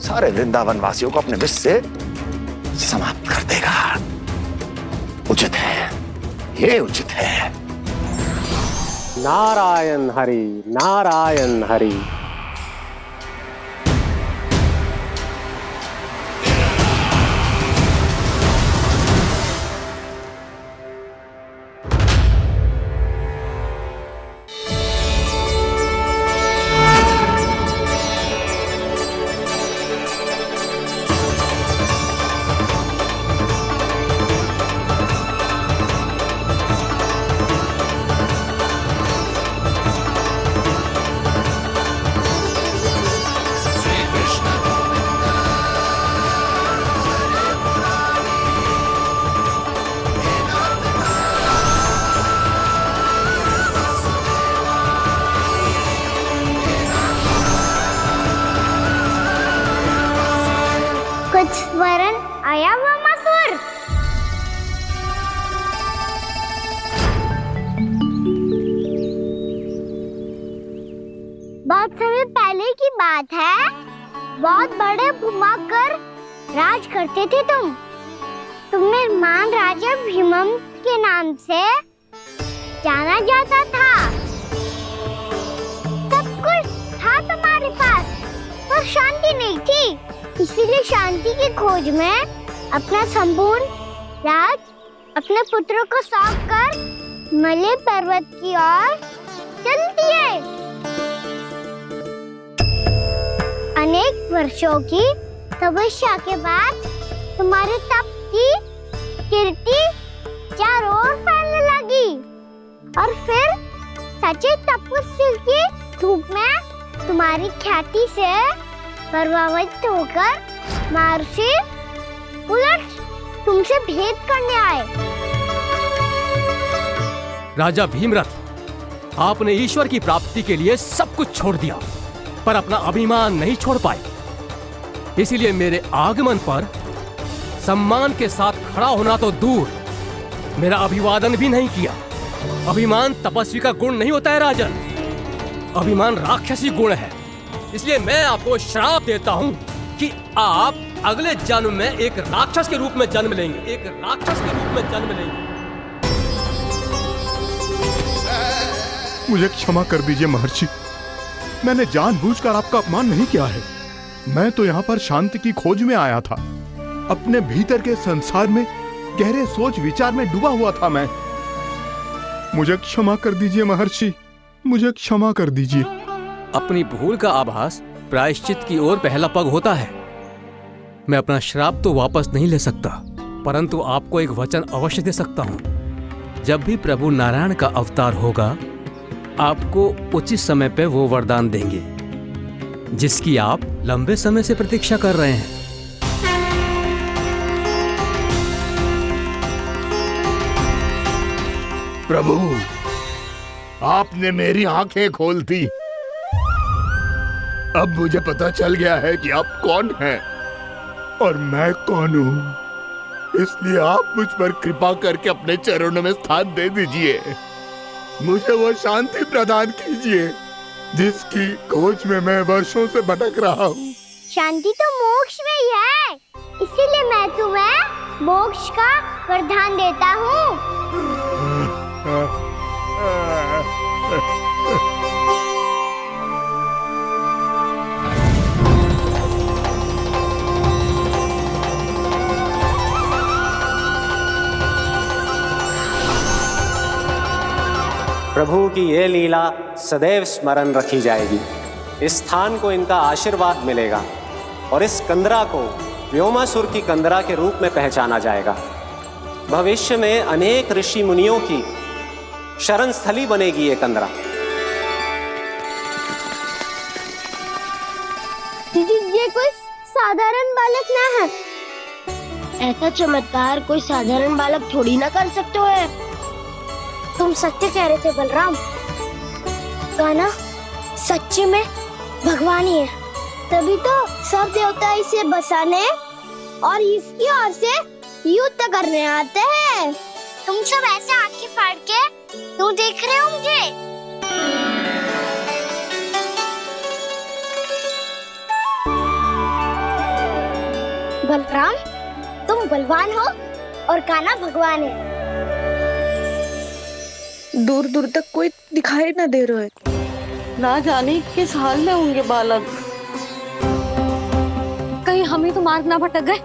सारे वृंदावन वासियों को अपने विष से समाप्त कर देगा। उचित है, ये उचित है। नारायण हरि, नारायण हरि। वरण आया हुआ मसूर। बहुत समय पहले की बात है, बहुत बड़े भूमाकर राज करते थे तुम्हें मान राजा भीमम के नाम से जाना जाता था। सब कुछ था तुम्हारे पास, पर शांति नहीं थी। इसीलिए शांति की खोज में अपना संपूर्ण राज अपने पुत्रों को सौंप कर मलय पर्वत की ओर चल दिए। अनेक वर्षों की तपस्या के बाद तुम्हारे तप की कीर्ति चारों ओर फैलने लगी और फिर सच्चे तपस्वी की धूप में तुम्हारी ख्याति से प्रभावित होकर महर्षि उलट तुमसे भेंट करने आए। राजा भीमरथ, आपने ईश्वर की प्राप्ति के लिए सब कुछ छोड़ दिया, पर अपना अभिमान नहीं छोड़ पाए। इसीलिए मेरे आगमन पर सम्मान के साथ खड़ा होना तो दूर, मेरा अभिवादन भी नहीं किया। अभिमान तपस्वी का गुण नहीं होता है राजन, अभिमान राक्षसी गुण है। इसलिए मैं आपको श्राप देता हूं कि आप अगले जन्म में एक राक्षस के रूप में जन्म लेंगे, एक राक्षस के रूप में जन्म लेंगे। मुझे क्षमा कर दीजिए महर्षि, मैंने जानबूझकर आपका अपमान नहीं किया है। मैं तो यहाँ पर शांति की खोज में आया था। अपने भीतर के संसार में गहरे सोच विचार में डूबा हुआ था मैं। मुझे क्षमा कर दीजिए महर्षि, मुझे क्षमा कर दीजिए। अपनी भूल का आभास प्रायश्चित की ओर पहला पग होता है। मैं अपना श्राप तो वापस नहीं ले सकता, परंतु आपको एक वचन अवश्य दे सकता हूं। जब भी प्रभु नारायण का अवतार होगा, आपको उचित समय पे वो वरदान देंगे जिसकी आप लंबे समय से प्रतीक्षा कर रहे हैं। प्रभु, आपने मेरी आंखें खोल दी। अब मुझे पता चल गया है कि आप कौन हैं और मैं कौन हूं। इसलिए आप मुझ पर कृपा करके अपने चरणों में स्थान दे दीजिए। मुझे वो शांति प्रदान कीजिए जिसकी खोज में मैं वर्षों से भटक रहा हूँ। शांति तो मोक्ष में ही है, इसीलिए मैं तुम्हें मोक्ष का वरदान देता हूँ। प्रभु की ये लीला सदैव स्मरण रखी जाएगी। इस स्थान को इनका आशीर्वाद मिलेगा और इस कंदरा को व्योमासुर की कंदरा के रूप में पहचाना जाएगा। भविष्य में अनेक ऋषि मुनियों की शरण स्थली बनेगी ये कंदरा। दीदी, ये कोई साधारण बालक ना है। ऐसा चमत्कार कोई साधारण बालक थोड़ी ना कर सकते है। तुम सत्य कह रहे थे बलराम, गाना सच्ची में भगवान ही है, तभी तो सब देवता इसे बसाने और इसकी ओर से युद्ध करने आते हैं। तुम सब ऐसे आंखें फाड़ के क्यों देख रहे हो मुझे? बलराम, तुम बलवान हो और कान्हा भगवान है। दूर दूर तक कोई दिखाई ना दे रहा है, ना जाने किस हाल में होंगे बालक। कहीं हम ही तो मार्ग ना भटक गए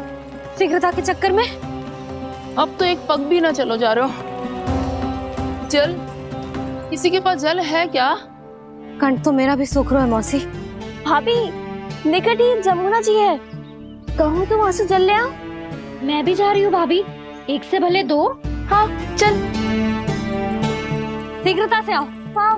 शीघ्रता के चक्कर में। अब तो एक पग भी ना चलो जा रहे हो। जल, किसी के पास जल है क्या? कंठ तो मेरा भी सूख रहा है मौसी। भाभी, निकट ही जमुना जी है, कहूँ तो वहाँ से जल ले आओ। मैं भी जा रही हूँ भाभी, एक से भले दो। हाँ चल, शीघ्रता से आओ। हाँ।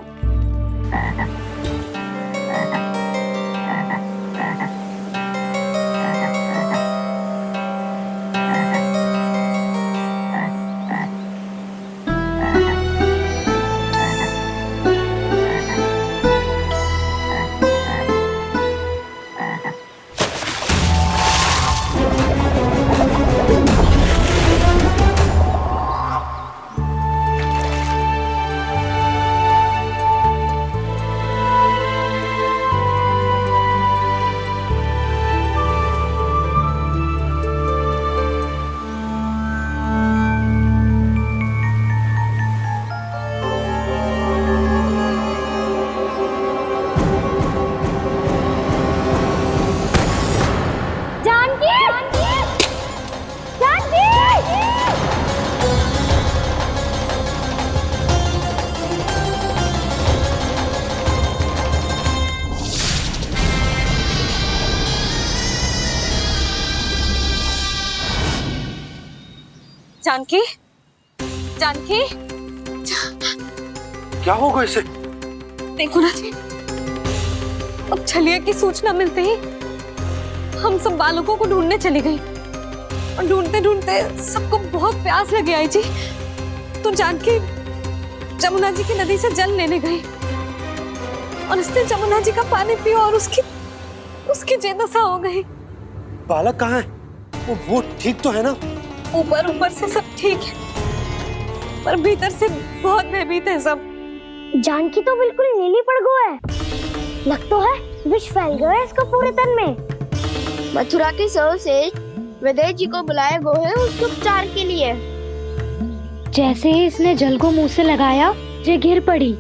जानकी, जानकी, क्या होगा इसे? देखो ना जी, अब छलिया की सूचना मिलते ही हम सब बालकों को ढूंढने चली गई और ढूंढते ढूंढते सबको बहुत प्यास लगी आई जी। तो जानकी जमुना जी की नदी से जल लेने गई और उसने जमुना जी का पानी पिया और उसकी जेदशा हो गई। बालक कहाँ है? वो ठीक तो है ना? ऊपर से सब ठीक है, पर भीतर से बहुत भयभीत है सब। जानकी तो बिल्कुल नीली पड़ गई है, लग तो है विष फैल गया है इसको पूरे तन में। मथुरा के सर्वश्रेष्ठ विदेह जी को बुलाए गए हैं उसके उपचार के लिए। जैसे ही इसने जल को मुंह से लगाया, ये गिर पड़ी।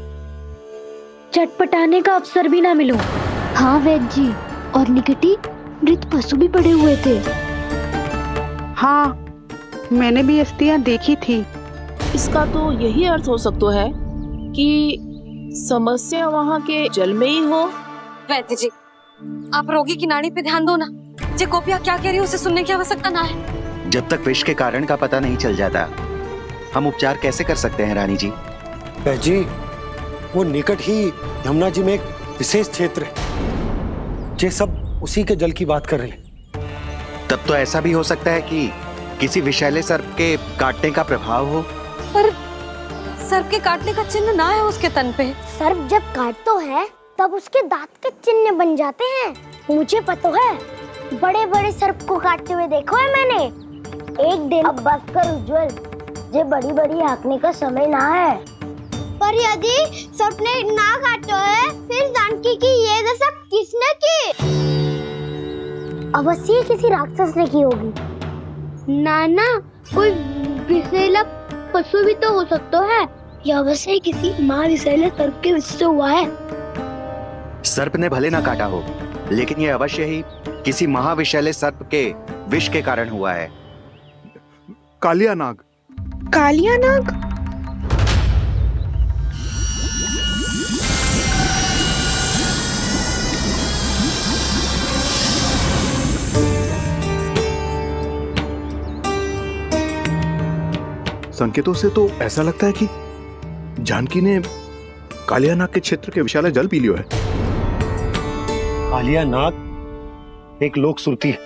चटपटाने का अवसर भी ना मिलो। हाँ वैद्य जी, और निकटी मृत पशु भी पड़े हुए थे। हाँ, मैंने भी अस्थियां देखी थी। इसका तो यही अर्थ हो सकता है कि समस्या वहाँ के जल में ही हो। वैद्य जी, आप रोगी की नाड़ी पे ध्यान दो ना। जे गोपिया क्या कह रही है उसे सुनने की आवश्यकता ना है। जब तक विष के कारण का पता नहीं चल जाता, हम उपचार कैसे कर सकते हैं रानी जी? जी, वो निकट ही यमुना जी में एक विशेष क्षेत्र है, ये सब उसी के जल की बात कर रही है। तब तो ऐसा भी हो सकता है कि किसी विषैले सर्प के काटने का प्रभाव हो। पर सर्प के काटने का चिन्ह ना है उसके तन पे। सर्प जब काटता है तब उसके दांत के चिन्ह बन जाते हैं। मुझे पता है, बड़े बड़े सर्प को काटते हुए देखो है मैंने। एक दिन अब बस कर उज्जवल, जे बड़ी बड़ी हाँकने का समय ना है। पर यदि सपने ना काटो है, फिर जानकी की ये दशा किसने की? अवश्य किसी राक्षस ने की होगी। नाना, कोई विषैला पशु भी तो हो सकता है, या अवश्य किसी महाविषैले सर्प के विष से हुआ है। सर्प ने भले ना काटा हो, लेकिन यह अवश्य ही किसी महाविषैले सर्प के विष के कारण हुआ है। कालिया नाग। कालिया नाग? संकेतों से तो ऐसा लगता है कि जानकी ने कालिया नाग के क्षेत्र के विशाल जल पी लियो है। कालिया नाग एक लोक श्रुति है,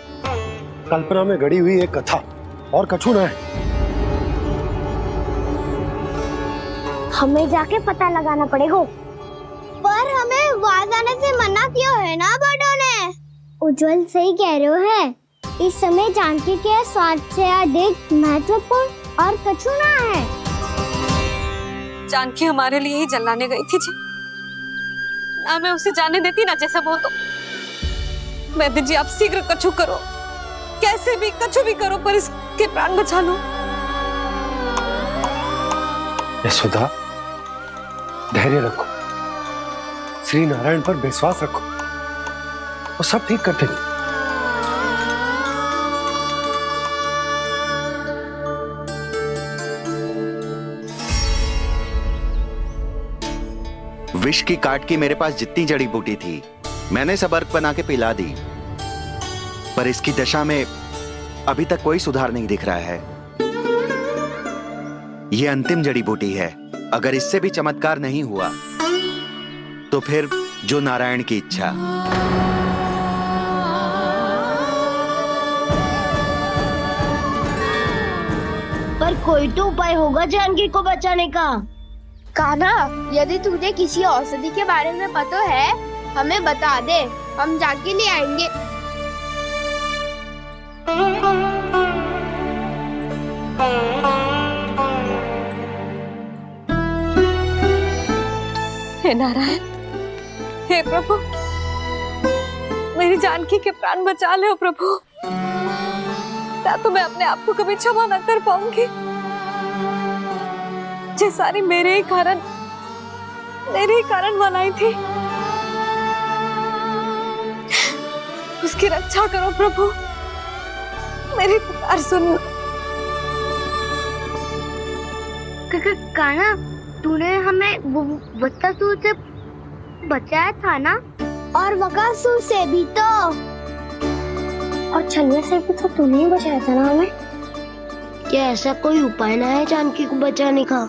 कल्पना में गढ़ी हुई एक कथा, और कछु न है। हमें जाके पता लगाना पड़ेगा। पर हमें वहां जाने से मना किया है ना बड़ों ने। उज्जवल सही कह रहे हो है, इस समय जानकी के स्वार्थ से अधिक महत्वपूर्ण और कछु ना है। जानकी हमारे लिए ही जलाने गई थी जी, ना मैं उसे जाने देती ना जैसा वो तो। वैद्य जी आप शीघ्र कछु करो, कैसे भी कछु भी करो, पर इसके प्राण बचा लो। यशोदा, धैर्य रखो, श्री नारायण पर विश्वास रखो, वो सब ठीक कर देंगे। विष की काट की मेरे पास जितनी जड़ी बूटी थी, मैंने सब अर्क बना के पिला दी, पर इसकी दशा में अभी तक कोई सुधार नहीं दिख रहा है। यह अंतिम जड़ी बूटी है, अगर इससे भी चमत्कार नहीं हुआ तो फिर जो नारायण की इच्छा। पर कोई तो उपाय होगा जानकी को बचाने का। कान्हा, यदि तुझे किसी औषधि के बारे में पता है, हमें बता दे, हम जाके ले आएंगे। हे नारायण, हे प्रभु, मेरी जानकी के प्राण बचा ले प्रभु। या तो मैं अपने आप को कभी क्षमा न कर पाऊंगी। ये सारी मेरे ही कारण बनाई थी। उसकी रक्षा करो प्रभु, मेरी पुकार सुनो। कान्हा, तूने हमें वत्सासुर से बचाया था ना, और बकासुर से भी तो, और छन्ने से भी तो तूने ही बचाया था ना हमें। क्या ऐसा कोई उपाय ना है जानकी को बचाने का?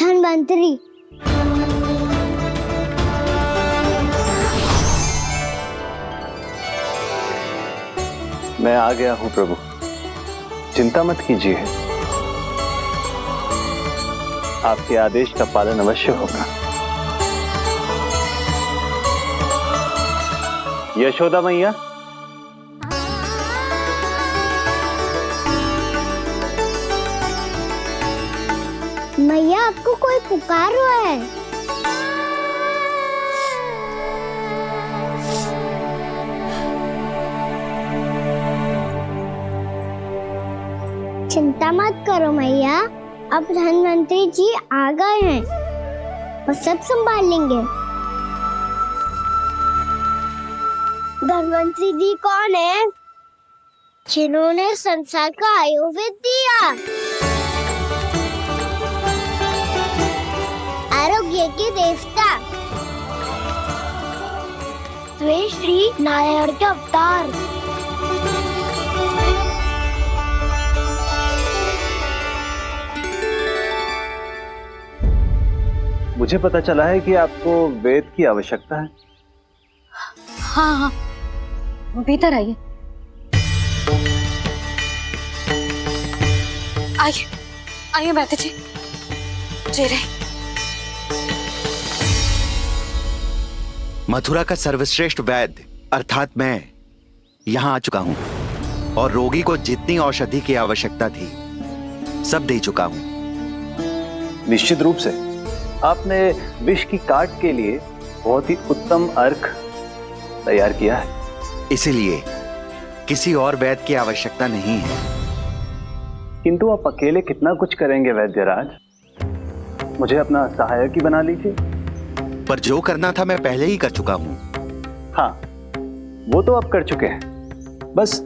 धन्वंतरी, मैं आ गया हूं प्रभु, चिंता मत कीजिए, आपके आदेश का पालन अवश्य होगा। यशोदा मैया, मैया आपको कोई पुकार रहा है। चिंता मत करो मैया, अब धन्वंतरी जी आ गए हैं, वो सब संभाल लेंगे। धन्वंतरी जी कौन है? जिन्होंने संसार का आयुर्वेद दिया, आरोग्य के देवता, वे श्री नारायण के अवतार। मुझे पता चला है कि आपको वेद की आवश्यकता है। हाँ हाँ, भीतर आइए। आइए आइए बैठे जी, जी रहे। मथुरा का सर्वश्रेष्ठ वैद्य अर्थात मैं यहाँ आ चुका हूँ। और रोगी को जितनी औषधि की आवश्यकता थी सब दे चुका हूं। निश्चित रूप से आपने विष की काट के लिए बहुत ही उत्तम अर्क तैयार किया है। इसीलिए किसी और वैद्य की आवश्यकता नहीं है। किंतु आप अकेले कितना कुछ करेंगे वैद्यराज? मुझे अपना सहायक ही बना लीजिए। पर जो करना था मैं पहले ही कर चुका हूं। हाँ, वो तो आप कर चुके हैं। बस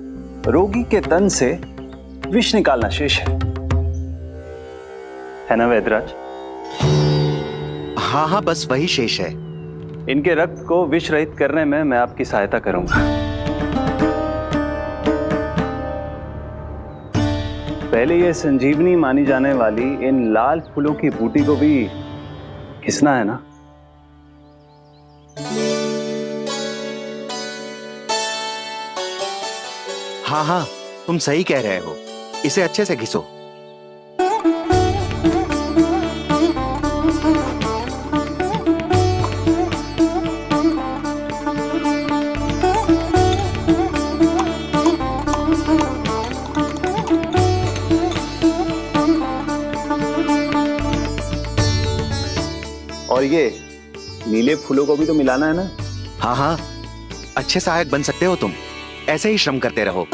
रोगी के तन से विष निकालना शेष है ना वैद्यराज? हाँ हाँ, बस वही शेष है। इनके रक्त को विष रहित करने में मैं आपकी सहायता करूंगा। पहले ये संजीवनी मानी जाने वाली इन लाल फूलों की बूटी को भी घिसना है ना? हाँ हाँ, तुम सही कह रहे हो। इसे अच्छे से घिसो। और ये नीले फूलों को भी तो मिलाना है ना? हाँ हाँ, अच्छे सहायक बन सकते हो तुम। ऐसे ही श्रम करते रहो।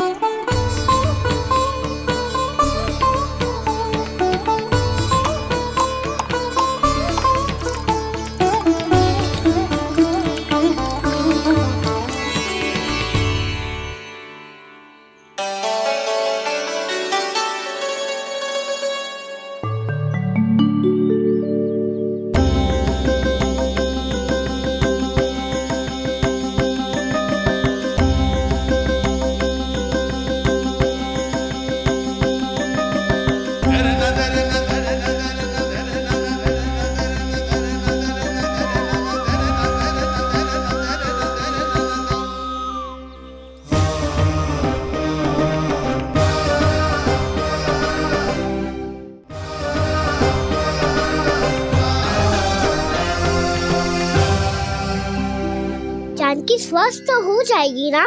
जानकी स्वस्थ तो हो जाएगी ना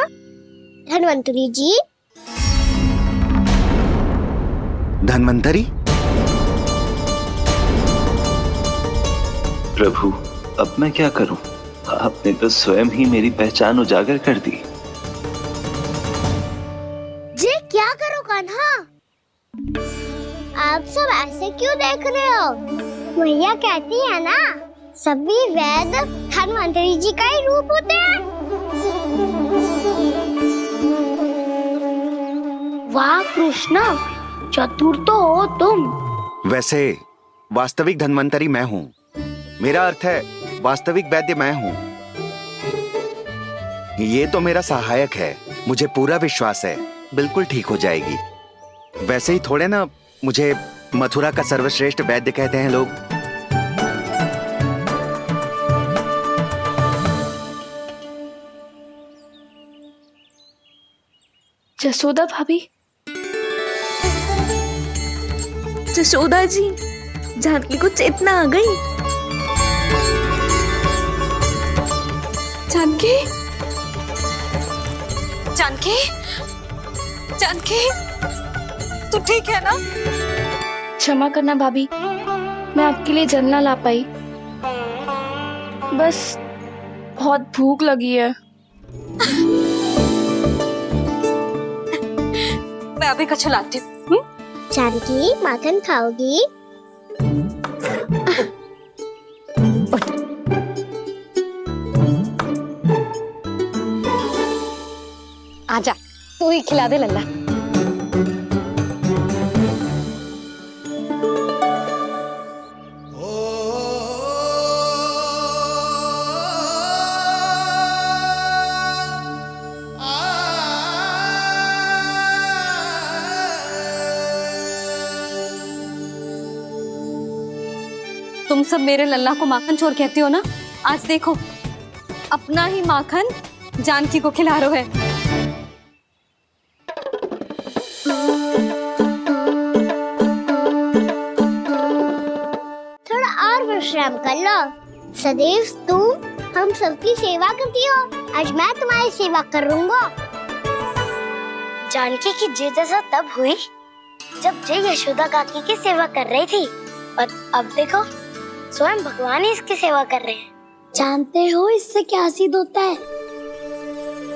धन्वंतरी जी? धन्वंतरी? प्रभु, अब मैं क्या करूं? आपने तो स्वयं ही मेरी पहचान उजागर कर दी। जी क्या करो कान्हा? आप सब ऐसे क्यों देख रहे हो? भैया कहती है ना, सभी वैद्य धन्वंतरी जी का ही रूप होते हैं। वाह कृष्णा, चतुर तो हो तुम। वैसे वास्तविक धन्वंतरी मैं हूँ। मेरा अर्थ है वास्तविक वैद्य मैं हूँ। ये तो मेरा सहायक है। मुझे पूरा विश्वास है बिल्कुल ठीक हो जाएगी। वैसे ही थोड़े ना मुझे मथुरा का सर्वश्रेष्ठ वैद्य कहते हैं लोग। जसोदा भाभी, जसोदा जी, जानकी को चेतना आ गई। जानकी, जानकी, जानकी, तू ठीक है ना? क्षमा करना भाभी, मैं आपके लिए जल ना ला पाई। बस बहुत भूख लगी है। मैं अभी कछु लाती हूँ। जानकी माखन खाओगी? आजा, तू ही खिला दे लल्ला। तुम सब मेरे लल्ला को माखन चोर कहती हो ना? आज देखो, अपना ही माखन जानकी को खिला रहे हो। थोड़ा और विश्राम कर लो। सदैव तुम हम सबकी सेवा करती हो, आज मैं तुम्हारी सेवा करूंगा। जानकी की जय दशा तब हुई जब जय यशोदा काकी की सेवा कर रही थी, और अब देखो स्वयं भगवान ही इसकी सेवा कर रहे हैं। जानते हो इससे क्या सिद्ध होता है?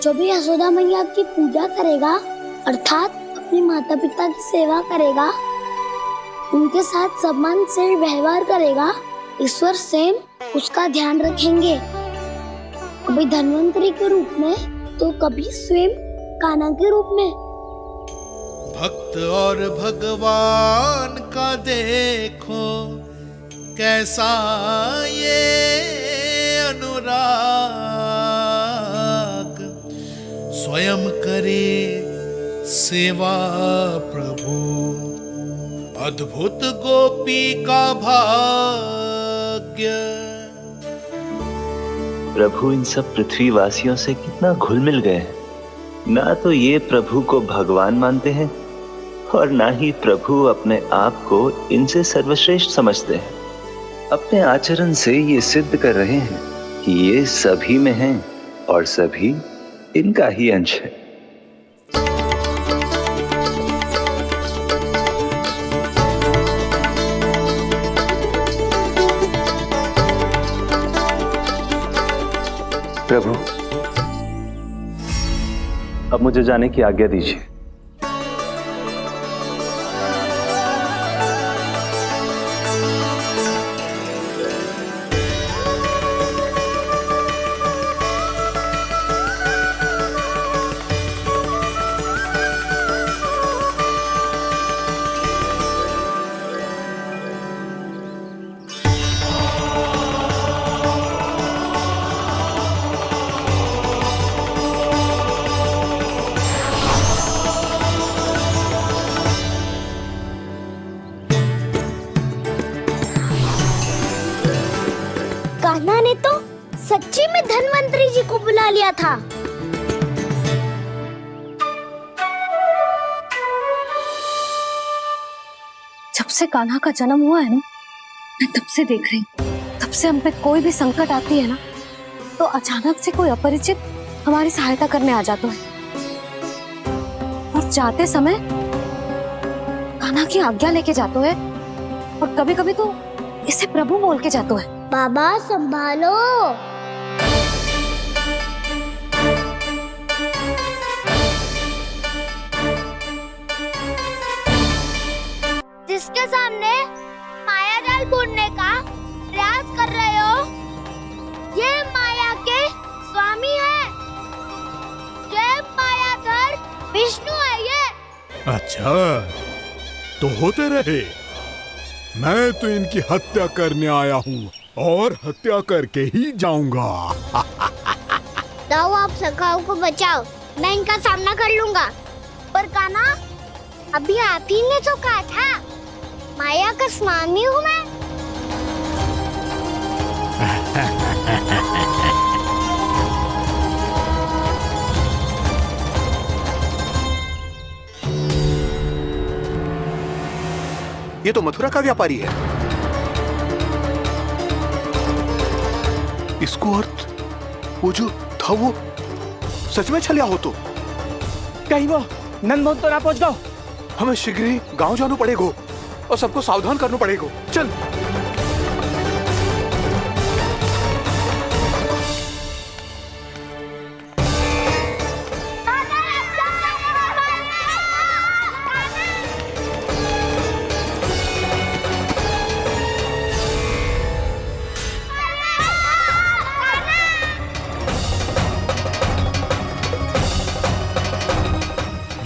जो भी यशोदा मैया की पूजा करेगा अर्थात अपने माता पिता की सेवा करेगा, उनके साथ सम्मान से व्यवहार करेगा, ईश्वर स्वयं उसका ध्यान रखेंगे, कभी धन्वंतरी के रूप में तो कभी स्वयं कान्हा के रूप में। भक्त और भगवान का देखो कैसा ये अनुराग, स्वयं करे सेवा प्रभु, अद्भुत गोपी का भाग्य। प्रभु इन सब पृथ्वीवासियों से कितना घुल मिल गए हैं। ना तो ये प्रभु को भगवान मानते हैं और ना ही प्रभु अपने आप को इनसे सर्वश्रेष्ठ समझते हैं। अपने आचरण से ये सिद्ध कर रहे हैं कि ये सभी में हैं और सभी इनका ही अंश है। प्रभु, अब मुझे जाने की आज्ञा दीजिए। कान्हा ने तो सच्ची में धन्वंतरी जी को बुला लिया था। जब से कान्हा का जन्म हुआ है ना, मैं तब से देख रही हूँ, तब से हम पे कोई भी संकट आती है ना, तो अचानक से कोई अपरिचित हमारी सहायता करने आ जाता है, और जाते समय कान्हा की आज्ञा लेके जाते है, और कभी कभी तो इसे प्रभु बोल के जाते है। बाबा संभालो। जिसके सामने माया जाल बुनने का प्रयास कर रहे हो, ये माया के स्वामी है, ये मायाधर विष्णु है ये। अच्छा, तो होते रहे। मैं तो इनकी हत्या करने आया हूँ और हत्या करके ही जाऊंगा। जाओ आप सखाओं को बचाओ, मैं इनका सामना कर लूंगा। पर कान्हा, अभी आप ही ने तो कहा था माया का स्वामी हूँ मैं। ये तो मथुरा का व्यापारी है। इसको अर्थ वो जो था वो सच में छलिया हो तो कहीं वो नंदभवन तो ना पहुंच गो। हमें शीघ्र ही गांव जाना पड़ेगा और सबको सावधान करना पड़ेगा। चल।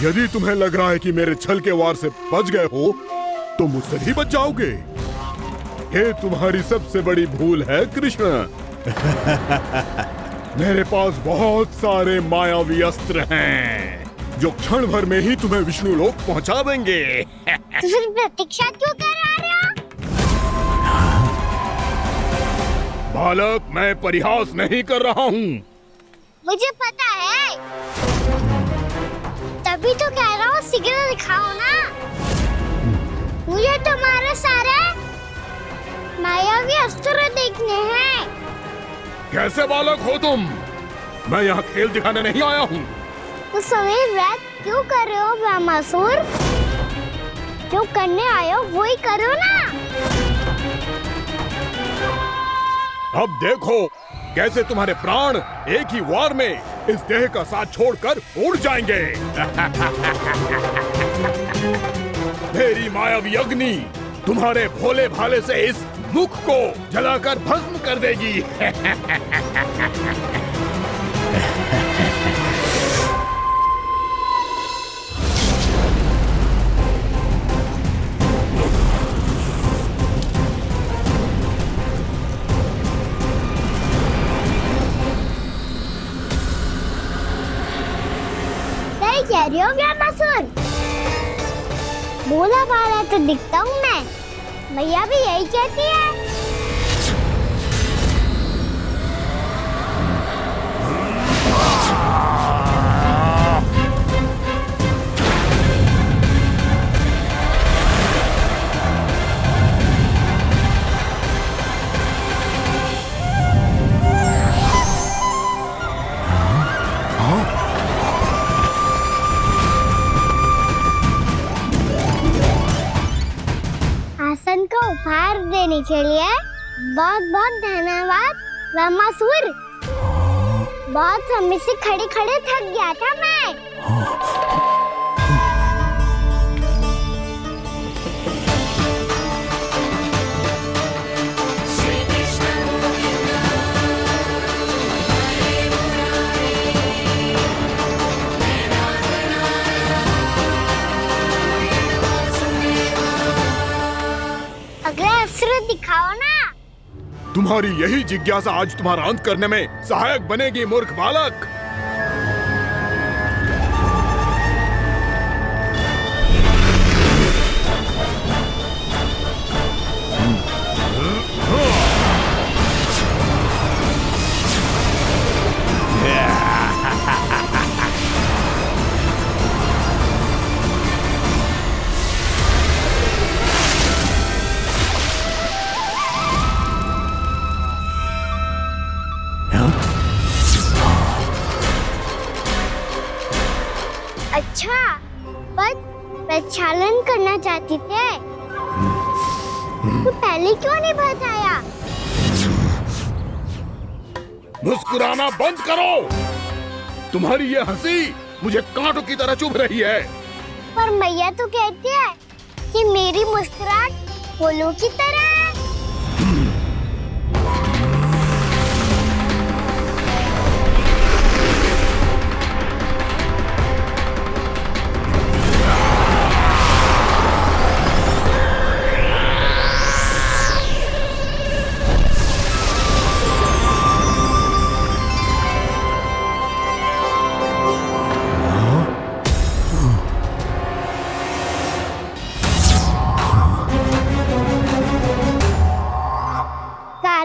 यदि तुम्हें लग रहा है कि मेरे छल के वार से बच गए हो तो मुझसे भी बच जाओगे। ये तुम्हारी सबसे बड़ी भूल है कृष्ण। मेरे पास बहुत सारे मायावी अस्त्र हैं जो क्षण भर में ही तुम्हें विष्णु लोक पहुंचा देंगे। तो फिर प्रतीक्षा क्यों कर रहे हो? बालक, मैं परिहास नहीं कर रहा हूँ। मुझे पता है, तभी तो कह रहा हूँ शीघ्र दिखाओ ना। मुझे तुम्हारे सारे मायावी अस्त्र देखने हैं। कैसे बालक हो तुम? मैं यहाँ खेल दिखाने नहीं आया हूँ। उस समय व्रत क्यों कर रहे हो ब्रह्मासुर? जो करने आए हो वो ही करो ना। अब देखो कैसे तुम्हारे प्राण एक ही वार में इस देह का साथ छोड़कर उड़ जाएंगे। मेरी मायावी अग्नि तुम्हारे भोले भाले से इस मुख को जलाकर भस्म कर देगी। कह रही हो ब्रह्मासुर? बोला बाला तो दिखता हूँ मैं। मैया भी यही कहती है। आसन को उपहार देने के लिए बहुत बहुत धन्यवाद ब्रह्मासुर। बहुत समय से खड़े खड़े थक गया था मैं। अगला अस्त्र दिखाओ ना। तुम्हारी यही जिज्ञासा आज तुम्हारा अंत करने में सहायक बनेगी मूर्ख बालक। अच्छा, पर प्रक्षालन करना चाहती थे तो पहले क्यों नहीं बताया? मुस्कुराना बंद करो। तुम्हारी ये हंसी मुझे कांटों की तरह चुभ रही है। पर मैया तो कहती है कि मेरी मुस्कुराहट फूलों की तरह है।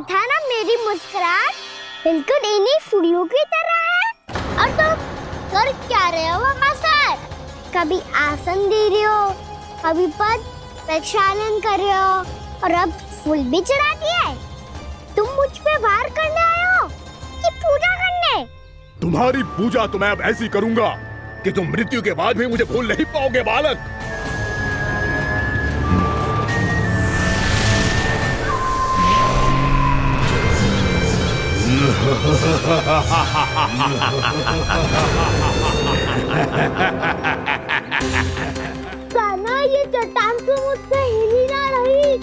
था ना मेरी मुस्कुराहट बिल्कुल इन्हीं फूलों की तरह है। और तुम कर क्या रहे हो ब्रह्मासुर? कभी आसन दे रहे हो, कभी पद प्रक्षालन कर रहे हो और अब फूल भी चढ़ा दिए। तुम मुझ पे वार करने आए हो कि पूजा करने? तुम्हारी पूजा तो मैं अब ऐसी करूंगा कि तुम मृत्यु के बाद भी मुझे भूल नहीं पाओगे बालक। कान्हा, ये चट्टान तो मुझसे हिल ही ना रही।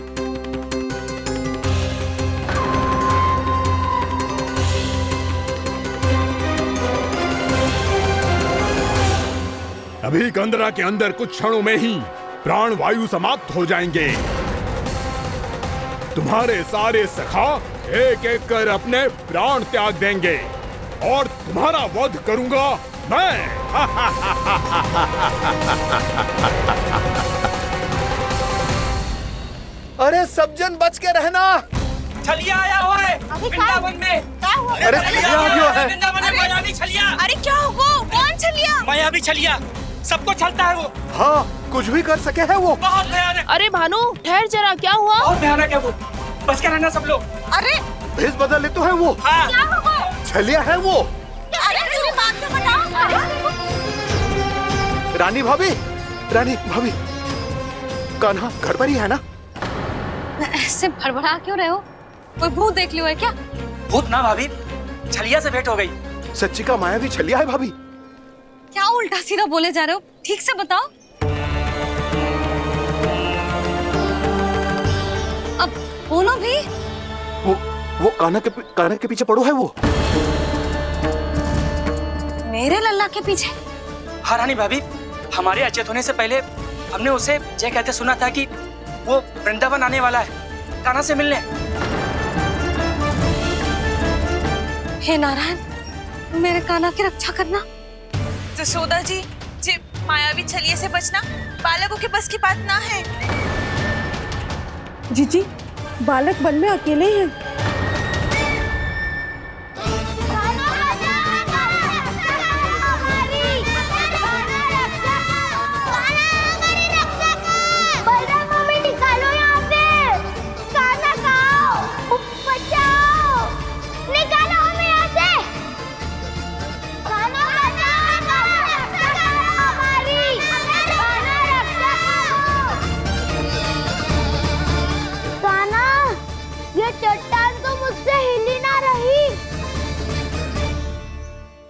अभी कंदरा के अंदर कुछ क्षणों में ही प्राण वायु समाप्त हो जाएंगे। तुम्हारे सारे सखा एक एक कर अपने प्राण त्याग देंगे और तुम्हारा वध करूंगा मैं। अरे सब जन बच के रहना। छलिया आया हुआ है वृंदावन में। अरे छलिया आ गया है। वृंदावन में मायावी छलिया। अरे क्या हुआ? कौन छलिया? मायावी छलिया, सबको छलता है वो। हाँ, कुछ भी कर सके है वो। बहुत भयानक। अरे भानु, ठहर जरा, क्या हुआ? बहुत भयानक है वो, बच के रहना सब लोग। अरे भेष बदल ले तो है वो। हाँ। क्या हुआ? छलिया है वो। अरे मेरी बात तो बताओ। रानी भाभी, रानी भाभी, कान्हा घर पर ही है ना? ऐसे भड़बड़ा क्यों रहे हो? कोई भूत देख लियो है क्या? भूत ना भाभी, छलिया से भेंट हो गई। सच्ची का मायावी छलिया है भाभी। क्या उल्टा सीधा बोले जा रहे हो? ठीक से बताओ। अब बोलो भी। वो कान्हा के पीछे पड़ो है वो। मेरे लल्ला के पीछे? हाँ रानी भाभी, हमारे अचेत होने से पहले हमने उसे ये कहते सुना था कि वो वृंदावन आने वाला है कान्हा से मिलने। हे नारायण, मेरे कान्हा की रक्षा करना। जसोदा जी, जे मायावी छलिए से बचना बालकों के बस की बात ना है। जीजी, बालक वन में अकेले हैं।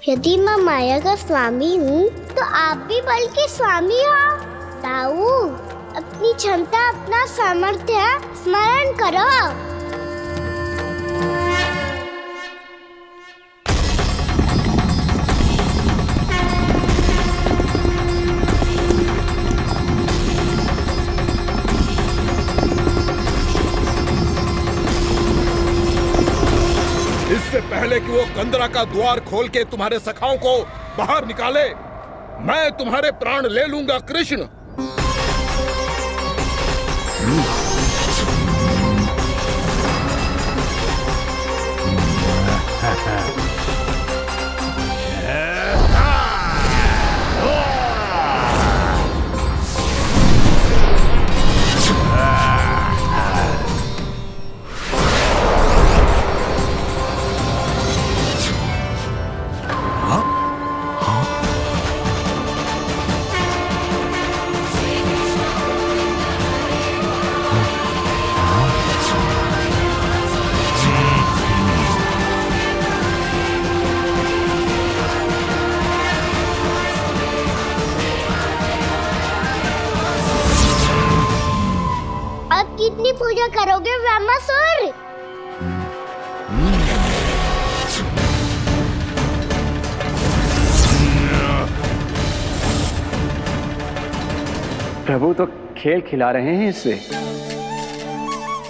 यदि मैं माया का स्वामी हूँ तो आप भी बल के स्वामी हो। ताऊ, अपनी क्षमता, अपना सामर्थ्य स्मरण करो। इससे पहले कि वो कंदरा का द्वार खोल के तुम्हारे सखाओं को बाहर निकाले, मैं तुम्हारे प्राण ले लूंगा कृष्ण। कितनी पूजा करोगे ब्रह्मासुर? प्रभु तो खेल खिला रहे हैं इससे।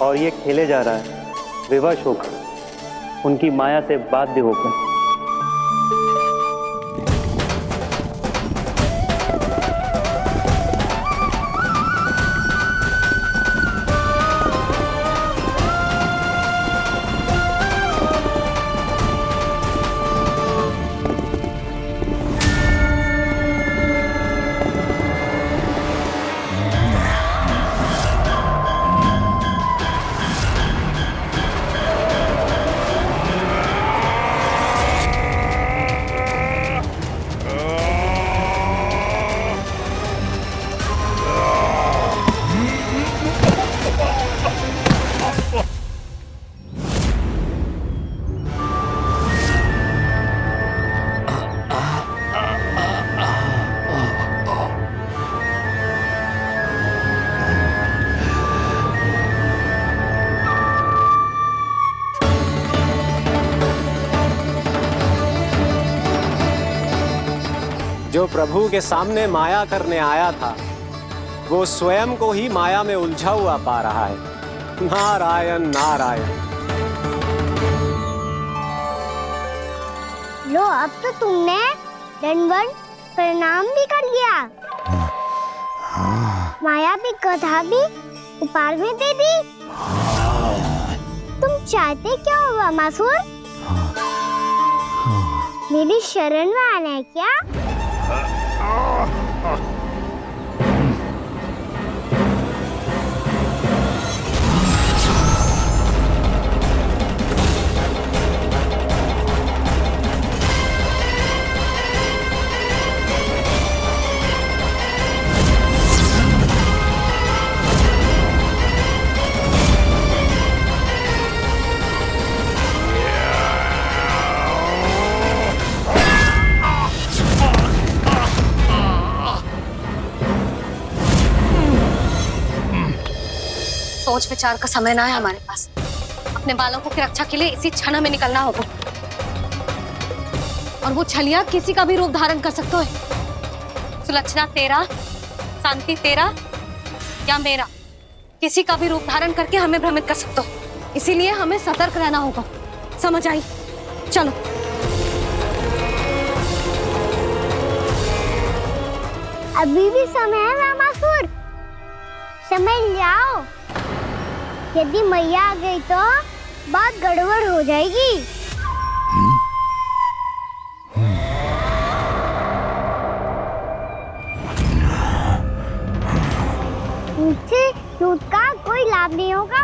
और ये खेले जा रहा है विवश होकर, उनकी माया से बाध्य होकर। जो प्रभु के सामने माया करने आया था, वो स्वयं को ही माया में उलझा हुआ पा रहा है। नारायण नारायण। लो, अब तो तुमने दंडवत प्रणाम भी कर लिया, माया भी कथा भी उपहार भी दे दी। तुम चाहते क्या हो ब्रह्मासुर? मेरी शरण में आना है क्या? सोच विचार का समय ना है हमारे पास। अपने बालकों की रक्षा के लिए इसी क्षण में निकलना होगा। और वो छलिया किसी का भी रूप धारण कर सकते है। सुलक्षणा तेरा, शांति तेरा या मेरा, किसी का भी रूप धारण करके हमें भ्रमित कर सकते हो। इसीलिए हमें सतर्क रहना होगा। समझ आई? चलो। अभी भी समय है रामासुर, समझ जाओ। यदि मैया आ गई तो बात गड़बड़ हो जाएगी। मुझसे झूठ का कोई लाभ नहीं होगा।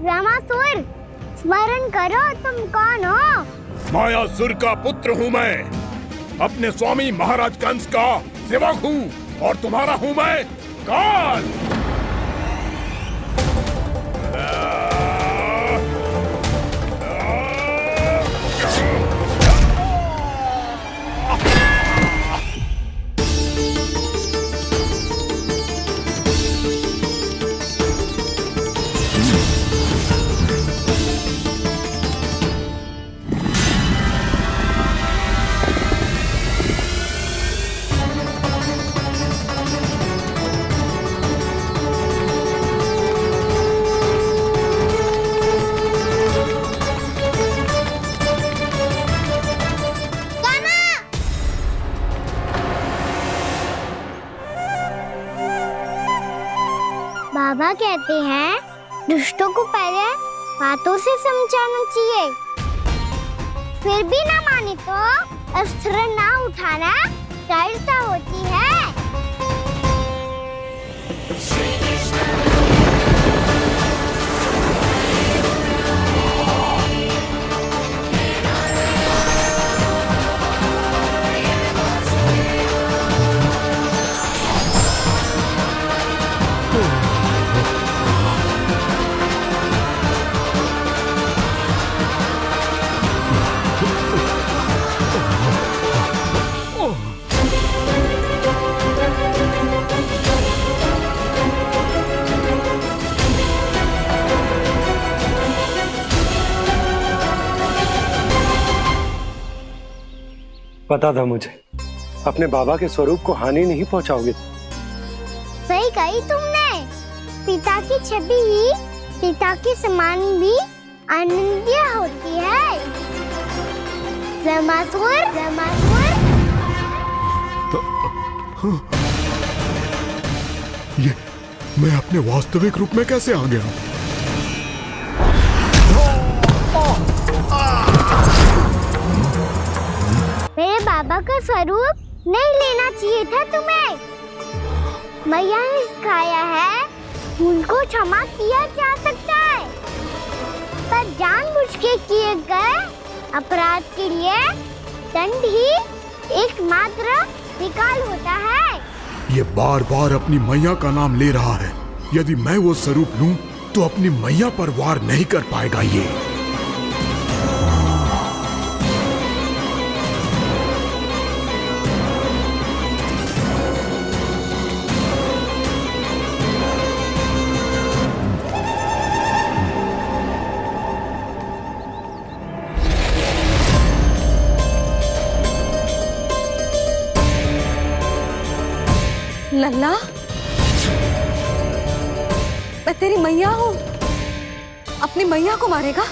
रामासुर, स्मरण करो तुम कौन हो। मायासुर का पुत्र हूँ मैं, अपने स्वामी महाराज कंस का सेवक हूँ, और तुम्हारा हूँ मैं काल। बाबा कहते हैं दुष्टों को पहले बातों से समझाना चाहिए, फिर भी ना माने तो अस्त्र ना उठाना कायरता होती है। पता था मुझे, अपने बाबा के स्वरूप को हानि नहीं पहुंचाओगे। सही कही तुमने। पिता की छवि ही पिता के समान भी आनंदीय होती है। रामासुर, रामासुर। ये मैं अपने वास्तविक रूप में कैसे आ गया? मेरे बाबा का स्वरूप नहीं लेना चाहिए था तुम्हें। मैया ने सिखाया है भूल को क्षमा किया जा सकता है, पर जानबूझ के किए गए अपराध के लिए दंड ही एकमात्र विकल्प होता है। ये बार बार अपनी मैया का नाम ले रहा है। यदि मैं वो स्वरूप लूं तो अपनी मैया पर वार नहीं कर पाएगा ये। लल्ला, मैं तेरी मैया हूँ, अपनी मैया को मारेगा?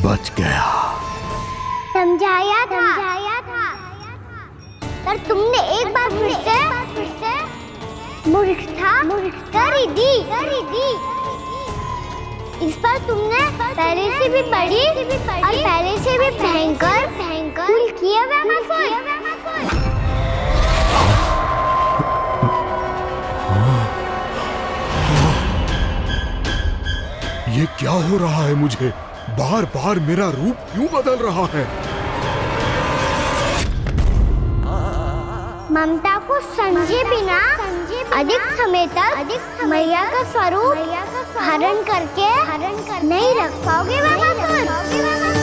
बच गया। समझाया था, पर तुमने एक बार फिर से मूर्खता कर ही दी। इस पर तुमने पहले से भी बड़ी और पहले से भी भयंकर भूल किया रामासुर। ये क्या हो रहा है मुझे? बार बार मेरा रूप क्यों बदल रहा है? ममता को समझे बिना अधिक समय तक मैया का स्वरूप हरण करके नहीं रख पाओगे रामासुर।